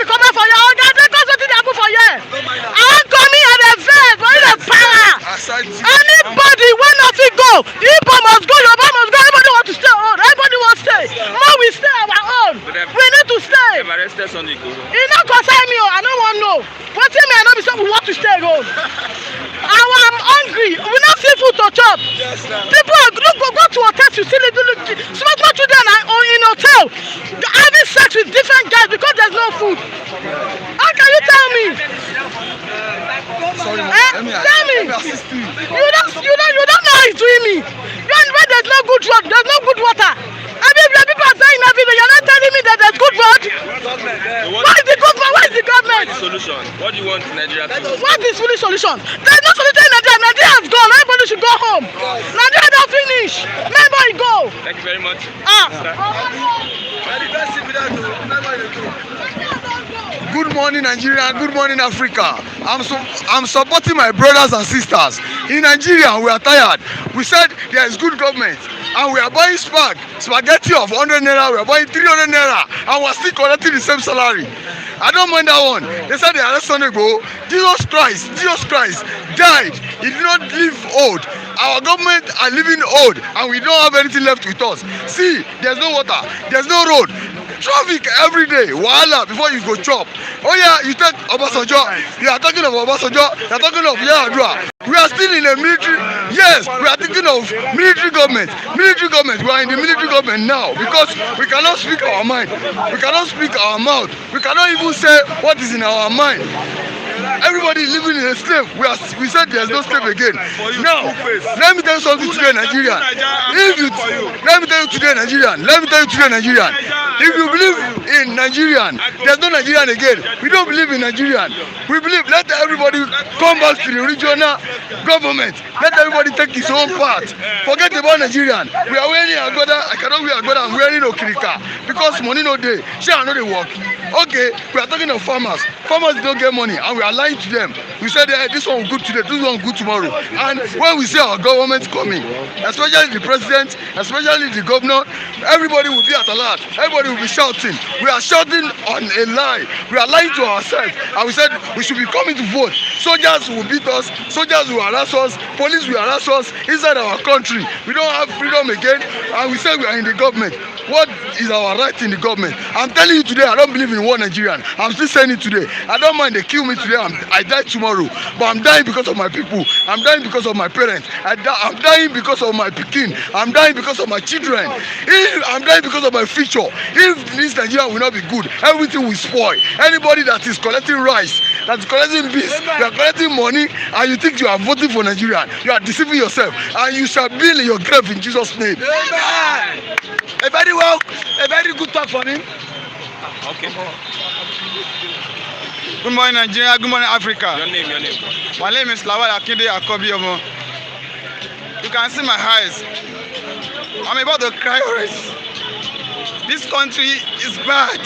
be coming for you. Okay, they go to the happen for you. I'm coming at the vet, but in the power. Anybody when nothing go, Igbo must go, Yoruba must go. Everybody want to stay on. Everybody want to stay. More we stay our own. We need to stay. They've arrested on Igboho. It not concern me. I don't want to know. What tell me I know be say we want to stay home. I'm hungry. We not see food to chop. People are go to hotels. You see little small children are in hotel having sex with different guys because there's no food. How can you tell me? Sorry, Tell me. let me assist you. You don't know how he's doing me. When there's no good road, there's no good water. I mean, people are saying everything. You're not telling me that there's good road. Why is the government? Why is the government? What's the solution? What do you want in Nigeria to do? What is the solution? There's no solution in Nigeria. Nigeria has gone. Everybody should go home. Nigeria don't finish. Remember, go. Thank you very much. Good morning, Nigeria. Good morning, Africa. I'm supporting my brothers and sisters. In Nigeria, we are tired. We said there is good government, and we are buying spaghetti of 100 naira. We are buying 300 naira, and we are still collecting the same salary. I don't mind that one. They said they arrested Igboho. Jesus Christ died. He did not live old. Our government are living old, and we don't have anything left with us. See, there's no water, there's no road. Traffic every day, wahala before you go chop. Oh yeah, you take Obasanjo, you are talking of Obasanjo, you are talking of Yar'Adua. We are still in a military, yes, we are thinking of military government. Military government, we are in the military government now because we cannot speak our mind. We cannot speak our mouth. We cannot even say what is in our mind. Everybody living in a slave. We said there's no slave again. Now, let me tell you something today, Nigerian. Let me tell you today, Nigerian. If you believe in Nigerian, there's no Nigerian again. We don't believe in Nigerian. We believe let everybody come back to the regional government. Let everybody take his own part. Forget about Nigerian. We are wearing Agoda. I cannot wear Agoda. I'm wearing Okirika because money no day. Share no dey work. Okay, we are talking of farmers. Farmers don't get money, and we are lying to them. We said hey, this one good today, this one good tomorrow. And when we see our government coming, especially the president, especially the governor, everybody will be at alert. Everybody will be shouting. We are shouting on a lie. We are lying to ourselves. And we said we should be coming to vote. Soldiers will beat us. Soldiers will harass us. Police will harass us inside our country. We don't have freedom again. And we say we are in the government. What is our right in the government? I'm telling you today, I don't believe in one Nigerian. I'm still saying it today. I don't mind they kill me today. I die tomorrow. But I'm dying because of my people. I'm dying because of my parents. I'm dying because of my pikin. I'm dying because of my children. I'm dying because of my future. If this Nigeria will not be good, everything will spoil. Anybody that is collecting rice, that is collecting beans, you are collecting money, and you think you are voting for Nigeria, you are deceiving yourself. And you shall be in your grave in Jesus' name. Amen. A very good talk for him. Okay. Good morning, Nigeria. Good morning, Africa. Your name. My name is Lawal Akinde Akobiomo. You can see my eyes. I'm about to cry already. This country is bad.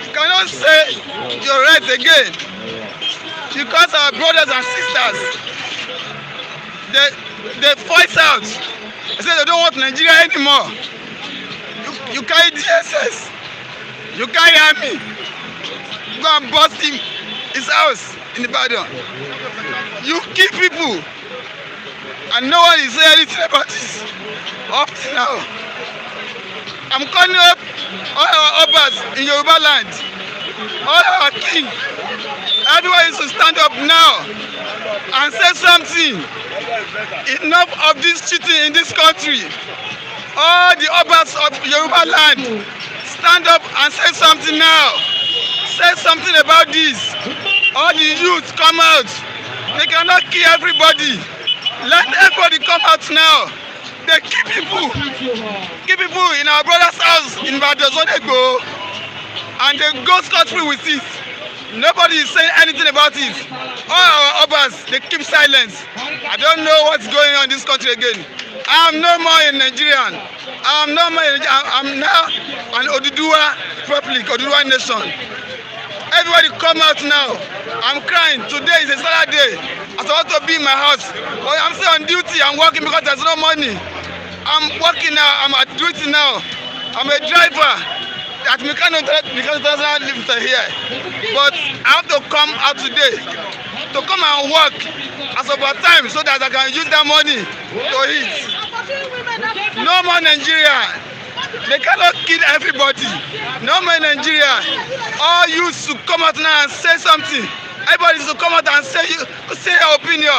You cannot say you're right again. Because our brothers and sisters, they fight out. They say they don't want Nigeria anymore. You carry DSS. You carry army. Go and bust him, his house in Ibadan. You kill people. And no one is saying anything about this. Up to now. I'm calling up all our Obas in Yoruba land. All our king. Everyone is to stand up now and say something. Enough of this cheating in this country. All the Obas of Yoruba land, stand up and say something now. Say something about this. All the youth come out. They cannot kill everybody. Let everybody come out now. They kill people. Kill people in our brother's house in Igboho. And they go scot-free with it. Nobody is saying anything about it. All our Obas, they keep silence. I don't know what's going on in this country again. I am no more a Nigerian. I'm now an Oduduwa Republic, Oduduwa nation. Everybody come out now. I'm crying. Today is a Saturday. I supposed to be in my house. But I'm still on duty. I'm working because there's no money. I'm working now. I'm at duty now. I'm a driver. that Mikano doesn't live here. But I have to come out today to come and work as overtime so that I can use that money to eat. No more Nigeria. They cannot kill everybody. No more Nigeria. All you should come out now and say something. Everybody should come out and say your opinion.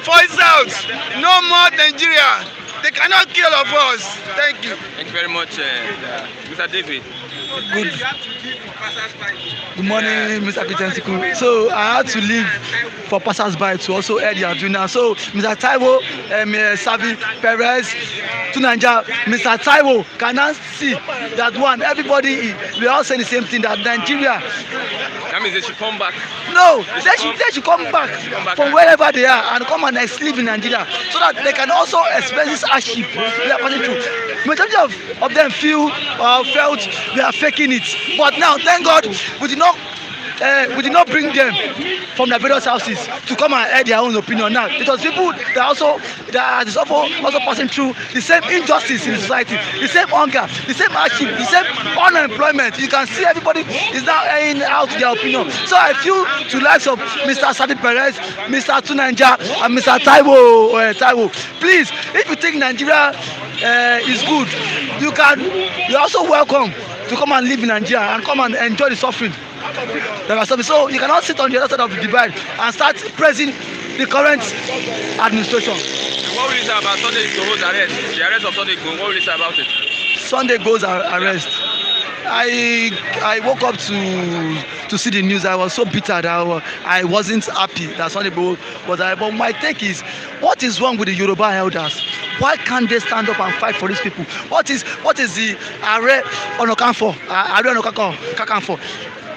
Voice out. No more Nigeria. They cannot kill all of us. Thank you. Thank you very much, Mr. David. Good morning, Mr. Christian. So I had to leave for passers-by to also air their journal. So Mr. Taiwo, Savi Perez, to Nigeria, Mr. Taiwo can now see that one. Everybody, we all say the same thing, that Nigeria. That means they should come back. No, they should come back from wherever they are and come and live in Nigeria so that they can also experience this hardship they are passing through. Majority of them felt they are faking it, but now thank God we did not bring them from the various houses to come and air their own opinion. Now it was people that also passing through the same injustice in society, the same hunger, the same hardship, the same unemployment. You can see everybody is now airing out their opinion. So I feel to the likes of Mr. Sadi Perez, Mr. Tunanja, and Mr. Taiwo, please, if you think Nigeria is good, you're also welcome to come and live in Nigeria and come and enjoy the suffering. So you cannot sit on the other side of the divide and start praising the current administration. What will you say about Sunday Igboho's arrest? The arrest of Sunday Igboho, what will you say about it? Sunday Igboho's arrest. I woke up to see the news. I was so bitter that I wasn't happy that Sunday Igboho was arrested. But my take is, what is wrong with the Yoruba elders? Why can't they stand up and fight for these people? What is the Ààrẹ Ọ̀nà Kakanfò?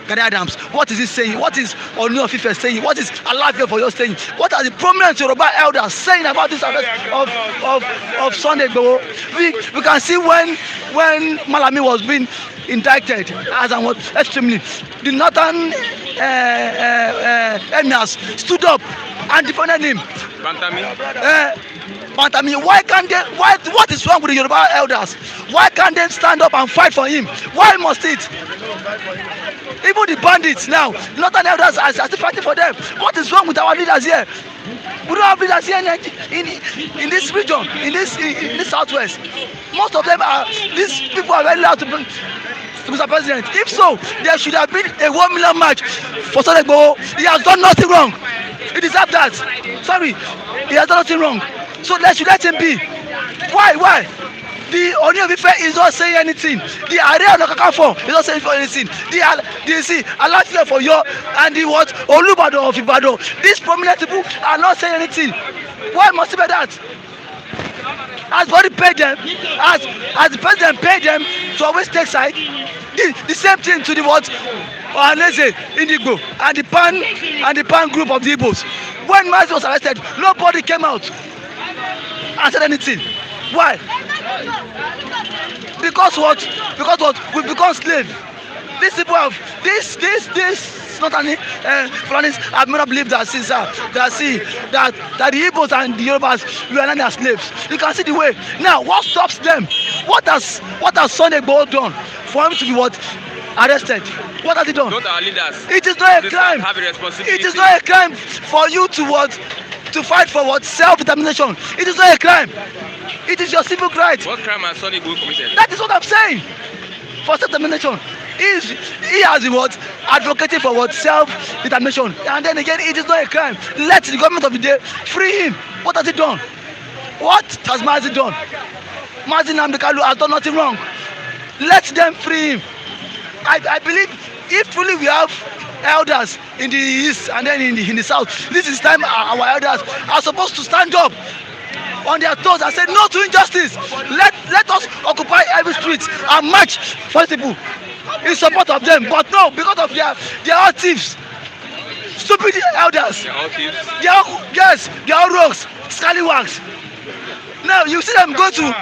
Gani Adams, what is he saying? What is Ooni of Ife saying? What is Alaafin of Oyo saying? What are the prominent Yoruba elders saying about this arrest of Sunday Igboho? We can see when Malami was being indicted as and was extremely, the northern emirs stood up and defended him. Bantami, why can't they? What is wrong with the Yoruba elders? Why can't they stand up and fight for him? Why must it? Even the bandits now, northern elders are still fighting for them. What is wrong with our leaders here? We don't have leaders here in this region, in this southwest. Most of them are, these people are very loud to Mr. President. If so, there should have been a 1 million march for Sunday Igboho. He has done nothing wrong. He deserves that. Sorry, he has done nothing wrong. So let's let him be. Why? The Ooni of Ife is not saying anything. The Ààrẹ Ọ̀nà Kakanfò is not saying anything. The Alaafin of Oyo and the Olúbàdàn of Ìbàdàn. These prominent people are not saying anything. Why must it be that? Has body paid them? Has the president paid them to always take side? The same thing to the Ohaneze Indigbo and the PAN group of the Igbos. When Mazi was arrested, nobody came out and said anything. Why? Because what? We become slaves. These people have this not only Fulanis have never believed that that the Igbos and the Yorubas we are not their slaves. You can see the way. Now what stops them? What has Sunday Igboho done for him to be arrested? What has he done? Not our leaders. It is not a crime. Have a responsibility. It is not a crime for you to fight for self-determination. It is not a crime. It is your civic right. What crime has Sunday Igboho committed? That is what I'm saying. For self-determination. He has been advocating for self-determination. And then again, it is not a crime. Let the government of the day free him. What has he done? What has Mazi done? Mazi Nnamdi Kanu has done nothing wrong. Let them free him. I believe if truly we have elders in the east and then in the south, this is time our elders are supposed to stand up on their toes and say no to injustice. Let us occupy every street and march for people in support of them. But no, because of they are all thieves, stupid elders. They are all thieves. They are all rogues, scallywags. Now you see them go to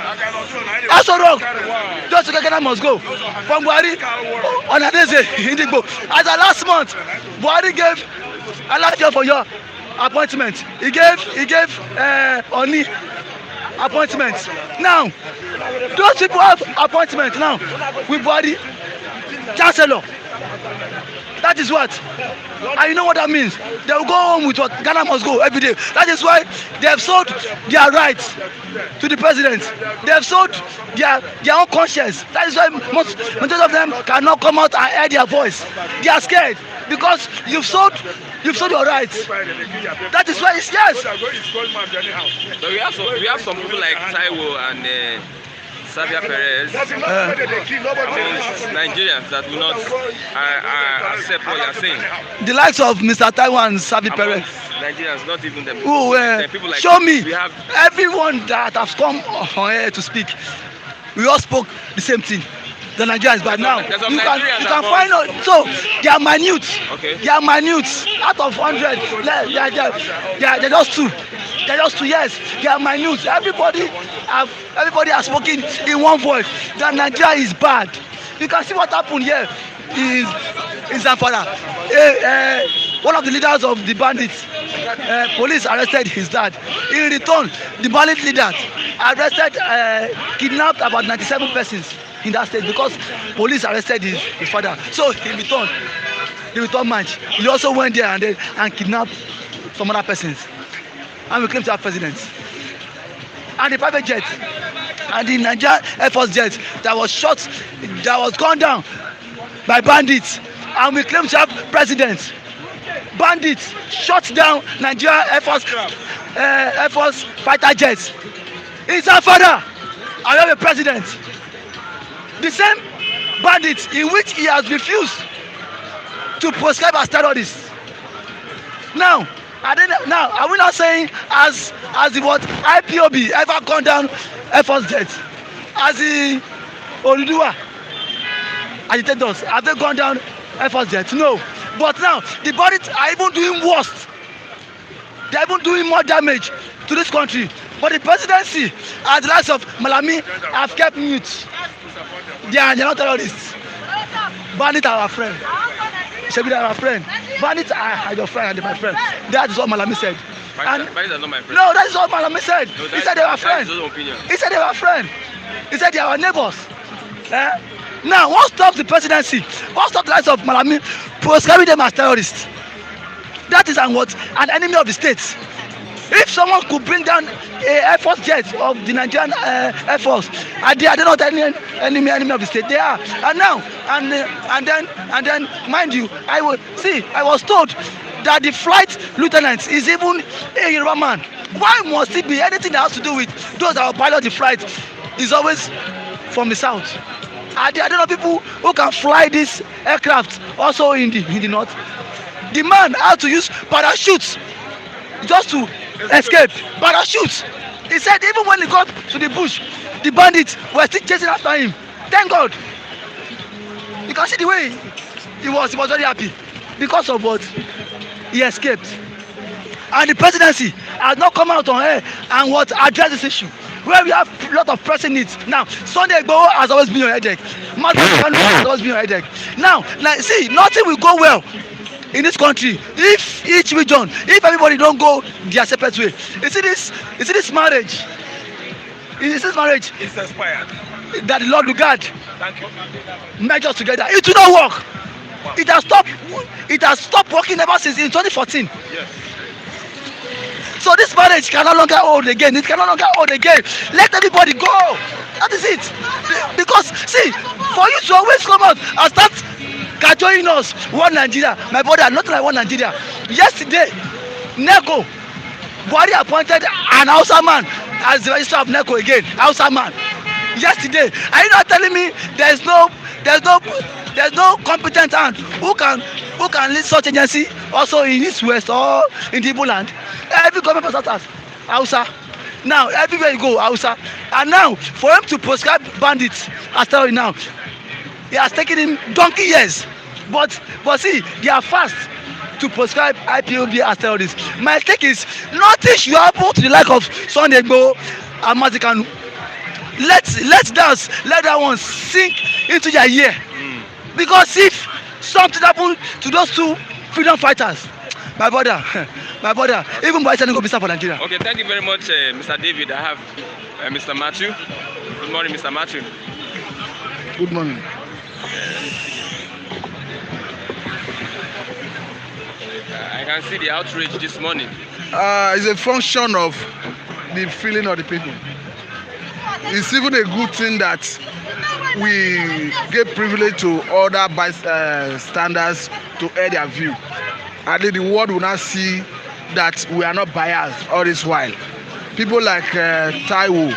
Aso Rock, just to Ghana must go. From Buhari, Ohaneze Indigbo. As a last month, Buhari gave Alaafin of Oyo appointment. He gave Oni appointment. Now those people have appointment now with Buhari. chancellor. That is what. And you know what that means? They will go home with what Ghana must go every day. That is why they have sold their rights to the president. They have sold their own conscience. That is why most of them cannot come out and air their voice. They are scared because you've sold your rights. That is why it's yes. So we have some people like Taiwo and Xavier Perez, Nigerians that will not accept what you are saying. The likes of Mr. Taiwo and Xavier Perez. Nigerians, not even them. People like show me. Everyone that has come on here to speak, we all spoke the same thing. The Nigerians, but now you can find out. So they are minute. Okay. They are minute. Out of 100, they are just two. They're just 2 years. They are minute. Everybody has spoken in one voice that Nigeria is bad. You can see what happened here in Zamfara. One of the leaders of the bandits, police arrested his dad. In return, the bandit leader arrested, kidnapped about 97 persons in that state because police arrested his father. So in return match, he also went there and kidnapped some other persons. And we claim to have presidents. And the private jet and the Nigerian Air Force jet that was shot, that was gone down by bandits. And we claim to have presidents. Bandits shot down Nigerian Air Force fighter jets. It's our father. I have a president. The same bandits in which he has refused to prescribe as terrorists. Now, are we not saying as the what IPOB ever gone down Air Force jets? As the Oduduwa agitators, have they gone down Air Force jets? No. But now the bandits are even doing worse. They are even doing more damage to this country. But the presidency and the likes of Malami have kept mute. They are not terrorists. Bandits are our friend. Shebi, they are our friend. Bandits are your friend and my friend. That is what Malami said. Bandits are not my friend. No, that is what Malami said. No, he said they were friends. He said they were friends. He said they are our neighbors. Now, what stops the presidency? What stops the likes of Malami proscribing them as terrorists? That is an enemy of the state. If someone could bring down a Air Force jet of the Nigerian Air Force, are they not enemy of the state? They are. And now, and then, mind you, I was told that the flight lieutenant is even a Yoruba man. Why must it be anything that has to do with those that will pilot the flight is always from the south? Are there not people who can fly this aircraft also in the north? The man had to use parachutes just to escape. Parachutes. He said even when he got to the bush, the bandits were still chasing after him. Thank God. You can see the way he was very happy because of what he escaped. And the presidency has not come out on air and address this issue. Where we have a lot of pressing needs. Now, Sunday Igboho has always been your headache. Has always been your headache. Now, see, nothing will go well in this country if each region, if everybody don't go their separate way. You see this marriage? Is this marriage? It's expired. That the Lord will guard. Thank you. Make us together. It will not work. Wow. It has stopped working ever since in 2014. Yes. So this marriage can no longer hold again. It can no longer hold again. Let everybody go. That is it. Because see, for you to always come out and start cajoling us, one Nigeria, my brother, not like one Nigeria. Yesterday, NECO, Buhari appointed an Hausa man as the registrar of NECO again. Hausa man. Yesterday, are you not telling me there's no competent hand who can lead such agency also in East West or in the Igbo land? Every government person has Hausa. Now everywhere you go, Hausa. And now for him to prescribe bandits as terrorists now, it has taken him donkey years. But see, they are fast to prescribe IPOB as terrorists. My take is nothing should happen to the like of Sunday Igboho and Mazikanu. Let's dance, let that one sink into their ear. Because if something happened to those two freedom fighters, my brother, even Buhari will be sad for Nigeria. Okay, thank you very much, Mr. David. I have Mr. Matthew. Good morning, Mr. Matthew. Good morning. can see the outrage this morning. It's a function of the feeling of the people. It's even a good thing that we give privilege to other bystanders to air their view. At least the world will not see that we are not biased all this while. People like Taiwo,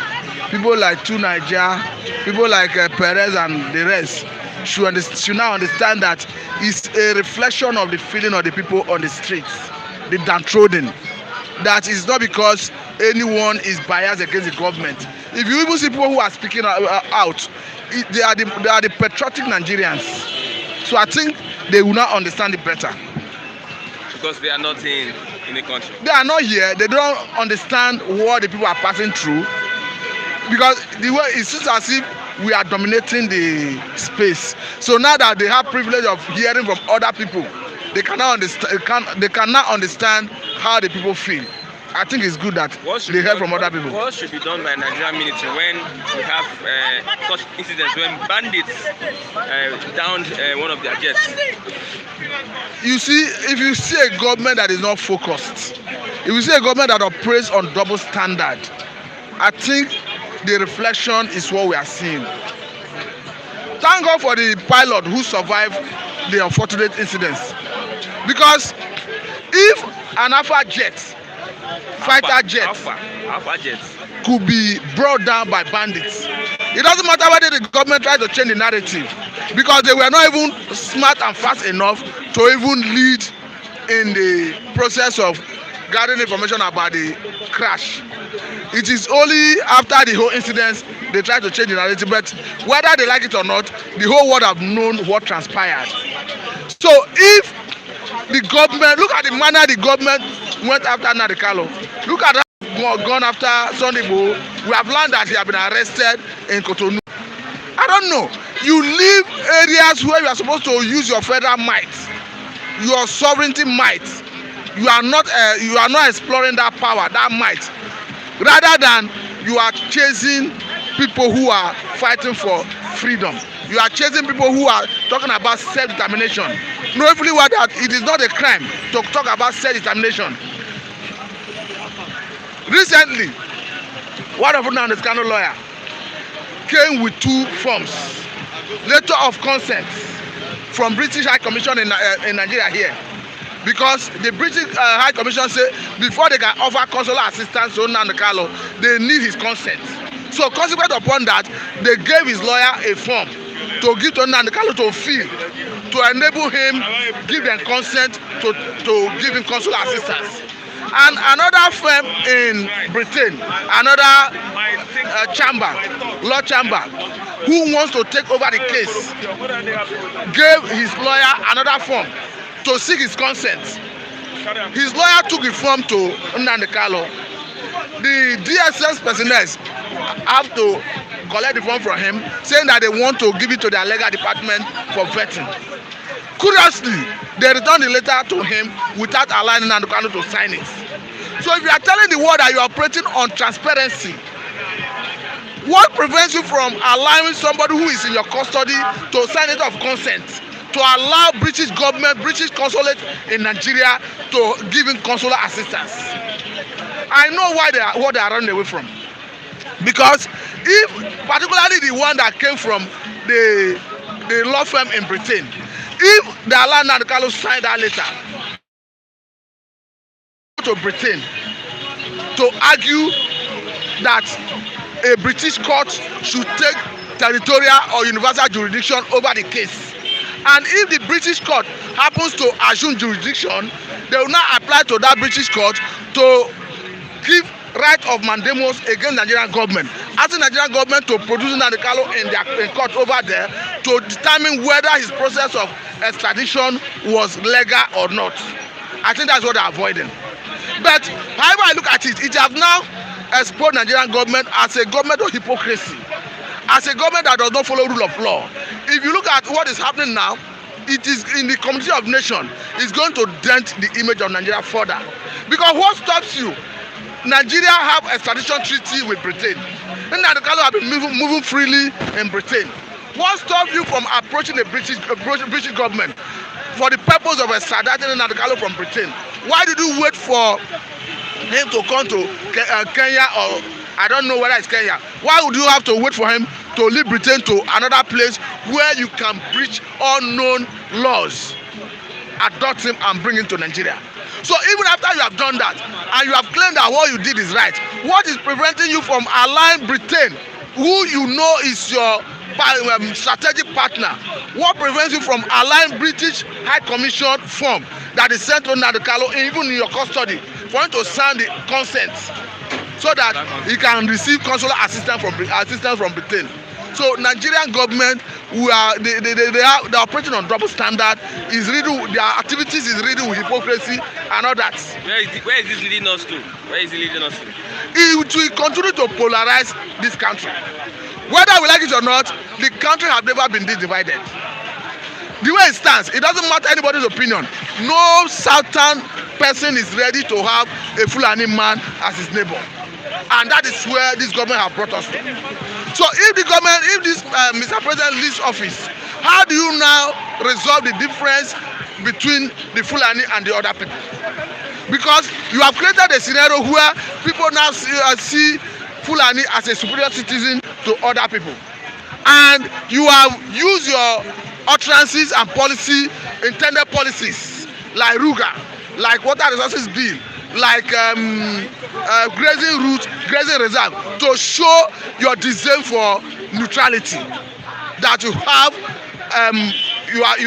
people like Niger, people like Perez and the rest should now understand that it's a reflection of the feeling of the people on the streets, the downtrodden. That is not because anyone is biased against the government. If you even see people who are speaking out, they are the patriotic Nigerians. So I think they will not understand it better. Because they are not in the country. They are not here. They don't understand what the people are passing through. Because the way it seems as if we are dominating the space. So now that they have privilege of hearing from other people, they cannot understand how the people feel. I think it's good that they hear from other people. What should be done by Nigerian military when we have such incidents, when bandits downed one of their jets? You see, if you see a government that is not focused, if you see a government that operates on double standard, I think the reflection is what we are seeing. Thank God for the pilot who survived the unfortunate incidents. Because if an Alpha jet, fighter jet, could be brought down by bandits, it doesn't matter whether the government tries to change the narrative, because they were not even smart and fast enough to even lead in the process of gathering information about the crash. It is only after the whole incident they try to change the narrative, but whether they like it or not, the whole world have known what transpired. So if the government, look at the manner the government went after Nnamdi Kanu, look at how gone after Sunday Igboho. We have learned that he has been arrested in Cotonou. I don't know. You live areas where you are supposed to use your federal might, your sovereignty might. You are not exploring that power, that might. Rather than you are chasing people who are fighting for freedom. You are chasing people who are talking about self-determination. Knowing well that it is not a crime to talk about self-determination. Recently, one of Nnamdi Kanu lawyer came with 2 forms, letter of consent from British High Commission in Nigeria here. Because the British High Commission say before they can offer consular assistance to Nnamdi Kanu, they need his consent. So consequent upon that, they gave his lawyer a form to give to Nnamdi Kanu to fill, to enable him give them consent to give him consular assistance. And another firm in Britain, another law chamber, who wants to take over the case, gave his lawyer another form to seek his consent. His lawyer took the form to Nnamdi Kanu. The DSS personnel have to collect the form from him, saying that they want to give it to their legal department for vetting. Curiously, they returned the letter to him without allowing Nnamdi Kanu to sign it. So if you are telling the world that you are operating on transparency, what prevents you from allowing somebody who is in your custody to sign it of consent, to allow British government, British consulate in Nigeria to give him consular assistance? I know what they are running away from. Because if, particularly the one that came from the law firm in Britain, if they allow Nnamdi Kanu sign that letter to Britain to argue that a British court should take territorial or universal jurisdiction over the case, and if the British court happens to assume jurisdiction, they will not apply to that British court to give right of mandamus against Nigerian government, asking Nigerian government to produce Nnamdi Kanu in court over there to determine whether his process of extradition was legal or not. I think that's what they're avoiding. But however I look at it, it has now exposed Nigerian government as a government of hypocrisy, as a government that does not follow rule of law. If you look at what is happening now, it is in the community of nations, it's going to dent the image of Nigeria further. Because what stops you? Nigeria have a extradition treaty with Britain. Nnamdi Kanu have been moving freely in Britain. What stops you from approaching the British government for the purpose of extraditing Nnamdi Kanu from Britain? Why did you wait for him to come to Kenya, or I don't know whether it's Kenya? Why would you have to wait for him to leave Britain to another place where you can breach unknown laws, adopt him and bring him to Nigeria? So even after you have done that and you have claimed that what you did is right, what is preventing you from allowing Britain, who you know is your strategic partner, what prevents you from allowing British High Commission form that is sent to Nnamdi Kanu, even in your custody, for him to sign the consent so that he can receive consular assistance from Britain? So Nigerian government, they are operating on double standard. Their activities is riddled with hypocrisy and all that. Where is this leading us to? Where is it leading us to? It will continue to polarize this country. Whether we like it or not, the country has never been this divided. The way it stands, it doesn't matter anybody's opinion. No southern person is ready to have a Fulani man as his neighbor. And that is where this government has brought us to. So if this Mr. President leaves office, how do you now resolve the difference between the Fulani and the other people? Because you have created a scenario where people now see Fulani as a superior citizen to other people. And you have used your utterances and intended policies like Ruga, like Water Resources Bill, like grazing route, grazing reserve, to show your disdain for neutrality, that you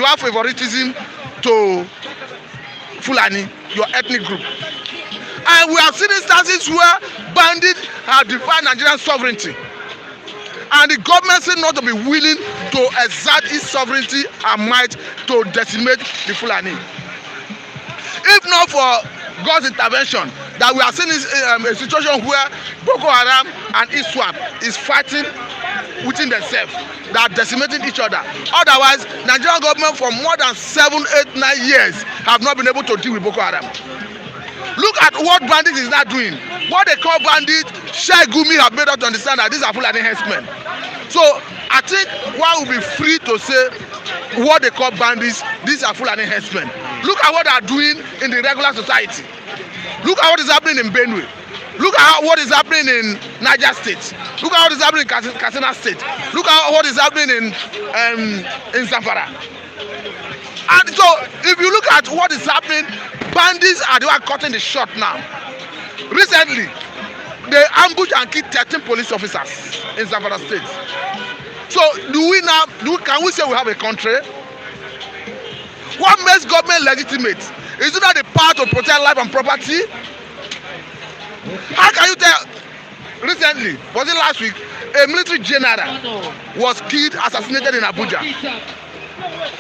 have favoritism to Fulani, your ethnic group. And we have seen instances where bandits have defied Nigerian sovereignty, and the government seems not to be willing to exert its sovereignty and might to decimate the Fulani. If not for God's intervention, that we are seeing a situation where Boko Haram and ISWAP is fighting within themselves, that are decimating each other. Otherwise, Nigerian government for more than 7, 8, 9 years have not been able to deal with Boko Haram. Look at what bandits is now doing. What they call bandits, Shai Gumi have made us to understand that these are Fulani henchmen. So I think one will be free to say what they call bandits, these are Fulani henchmen. Look at what they are doing in the regular society. Look at what is happening in Benue. Look at what is happening in Niger State. Look at what is happening in Katsina State. Look at what is happening in Zamfara. And so if you look at what is happening, bandits are the one cutting the shot now. Recently, they ambushed and killed 13 police officers in Zamfara State. So can we say we have a country? What makes government legitimate? Is it not the power to protect life and property? How can you tell? Recently, was it last week, a military general was killed, assassinated in Abuja.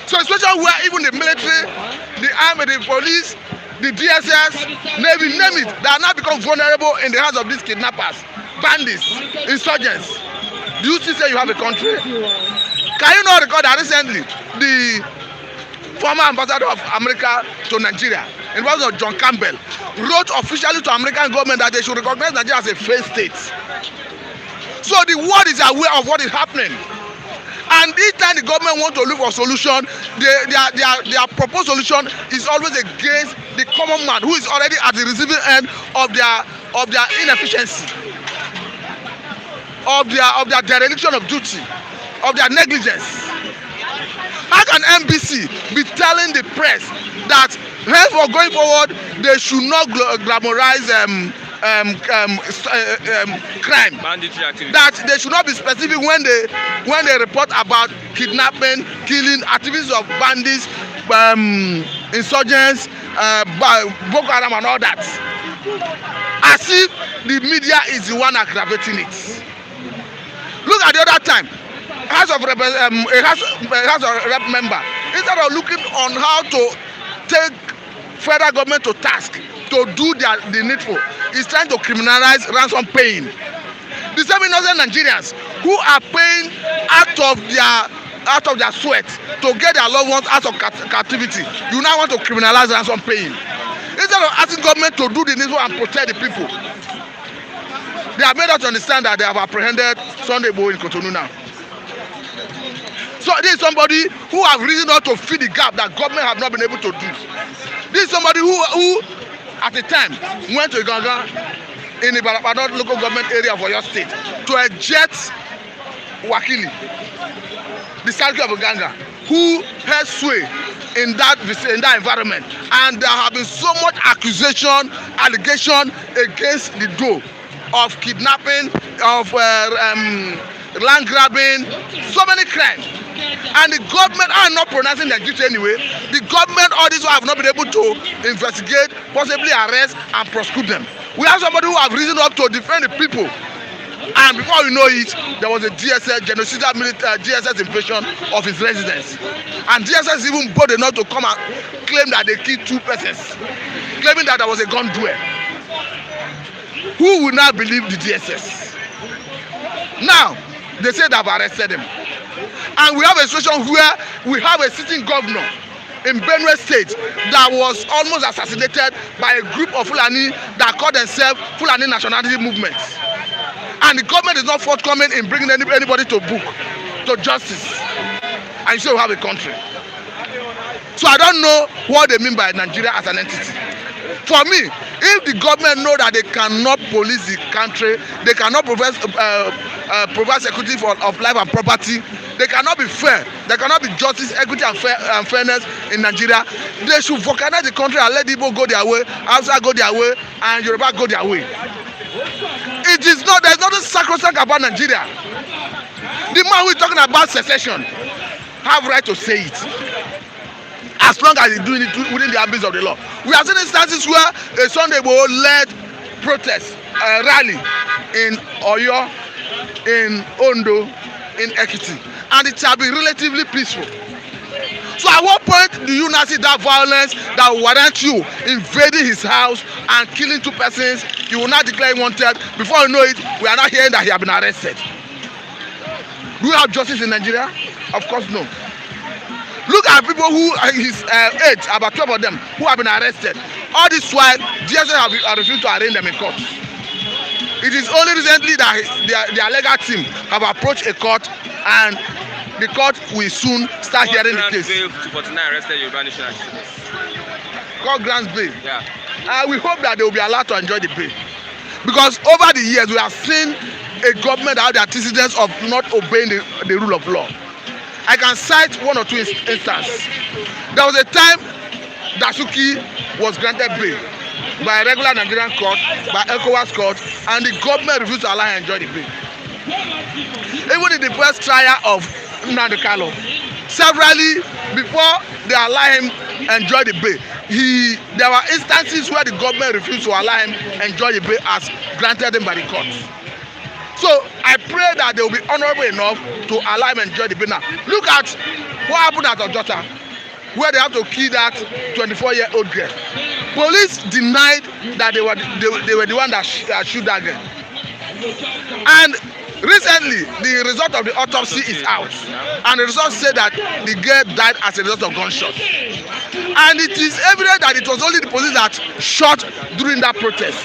So a situation where even the military, the army, the police, the DSS, Navy, name it, they are now become vulnerable in the hands of these kidnappers, bandits, insurgents. Do you still say you have a country? Can you not recall that recently the former ambassador of America to Nigeria, in person of John Campbell, wrote officially to American government that they should recognize Nigeria as a failed state. So the world is aware of what is happening. And each time the government wants to look for a solution, their proposed solution is always against the common man who is already at the receiving end of their inefficiency, of their dereliction of duty, of their negligence. How can NBC be telling the press that henceforth going forward they should not glamorize crime, banditry activity, that they should not be specific when they report about kidnapping, killing, activities of bandits, insurgents, Boko Haram and all that, as if the media is the one aggravating it? Look at the other time, House of Rep member, instead of looking on how to take federal government to task to do the needful, is trying to criminalize ransom paying. The same innocent Nigerians who are paying out of their sweat to get their loved ones out of captivity, you now want to criminalize ransom paying. Instead of asking government to do the needful and protect the people, they have made us understand that they have apprehended Sunday Igboho in Cotonou now. So this is somebody who have reason not to fill the gap that government have not been able to do. This is somebody who at the time went to Iganga in the Ibadan local government area of Oyo State to eject Wakili, the Sarki of Iganga, who held sway in that environment, and there have been so much allegation against the Doe of kidnapping, of land grabbing, so many crimes. And the government are not pronouncing their duty anyway. The government, all these have not been able to investigate, possibly arrest and prosecute them. We have somebody who have risen up to defend the people. And before we know it, there was a genocidal DSS invasion of his residence. And DSS even bold enough to come and claim that they killed 2 persons, claiming that there was a gun duel. Who will now believe the DSS? Now, they say they have arrested him. And we have a situation where we have a sitting governor in Benue State that was almost assassinated by a group of Fulani that call themselves Fulani Nationality Movements. And the government is not forthcoming in bringing anybody to book, to justice. And so we have a country. So I don't know what they mean by Nigeria as an entity. For me, if the government know that they cannot police the country, they cannot provide security of life and property, they cannot be fair, there cannot be justice, equity and fairness in Nigeria, they should volcanize the country and let Igbo go their way, Hausa go their way, and Yoruba go their way. It is not, there is nothing sacrosanct about Nigeria. The man who is talking about secession have right to say it, as long as he's doing it within the ambit of the law. We have seen instances where a Sunday led protest, rally in Oyo, in Ondo, in Ekiti, and it shall be relatively peaceful. So at what point do you now see that violence that will warrant you invading his house and killing 2 persons? You will not declare him wanted. Before you know it, we are not hearing that he has been arrested. Do we have justice in Nigeria? Of course no. Look at people who his age, about 12 of them, who have been arrested. All this while, DSS have refused to arraign them in court. It is only recently that their legal team have approached a court, and the court will soon start hearing the case. Court grants bail. Yeah. We hope that they will be allowed to enjoy the bail, because over the years we have seen a government that had the antecedents of not obeying the rule of law. I can cite 1 or 2 instances. There was a time Dasuki was granted bail by a regular Nigerian court, by ECOWAS court, and the government refused to allow him to enjoy the bail. Even in the first trial of Nnamdi Kanu, severally before they allow him enjoy the bail, there were instances where the government refused to allow him enjoy the bail as granted him by the court. So I pray that they will be honourable enough to allow him enjoy the bail now. Look at what happened at Ojota, where they have to kill that 24-year-old girl. Police denied that they were the one that shoot that girl. And recently, the result of the autopsy is out, and the result said that the girl died as a result of gunshot. And it is evident that it was only the police that shot during that protest.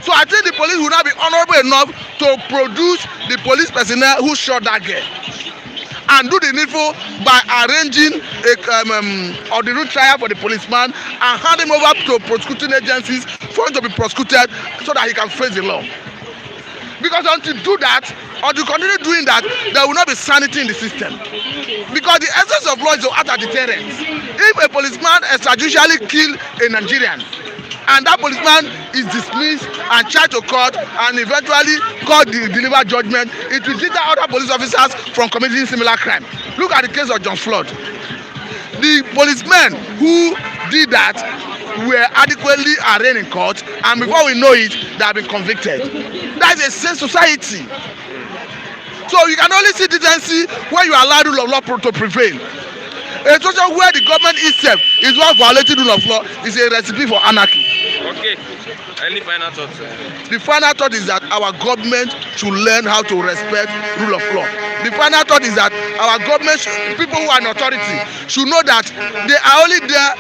So I think the police will not be honourable enough to produce the police personnel who shot that girl, and do the needful by arranging a ordinary trial for the policeman and hand him over to prosecuting agencies for him to be prosecuted so that he can face the law. Because until do that, or to continue doing that, there will not be sanity in the system. Because the essence of law is to act as deterrent. If a policeman extrajudicially kills a Nigerian, and that policeman is dismissed and charged to court and eventually court deliver judgment, it will deter other police officers from committing similar crime. Look at the case of John Floyd. The policemen who did that were adequately arraigned in court, and before we know it, they have been convicted. That is a sane society. So you can only see decency when you allow the rule of law to prevail. A situation where the government itself is not violating the rule of law is a recipe for anarchy. Okay. Any final thoughts? The final thought is that our government should learn how to respect rule of law. The final thought is that our government, people who are in authority, should know that they are only there,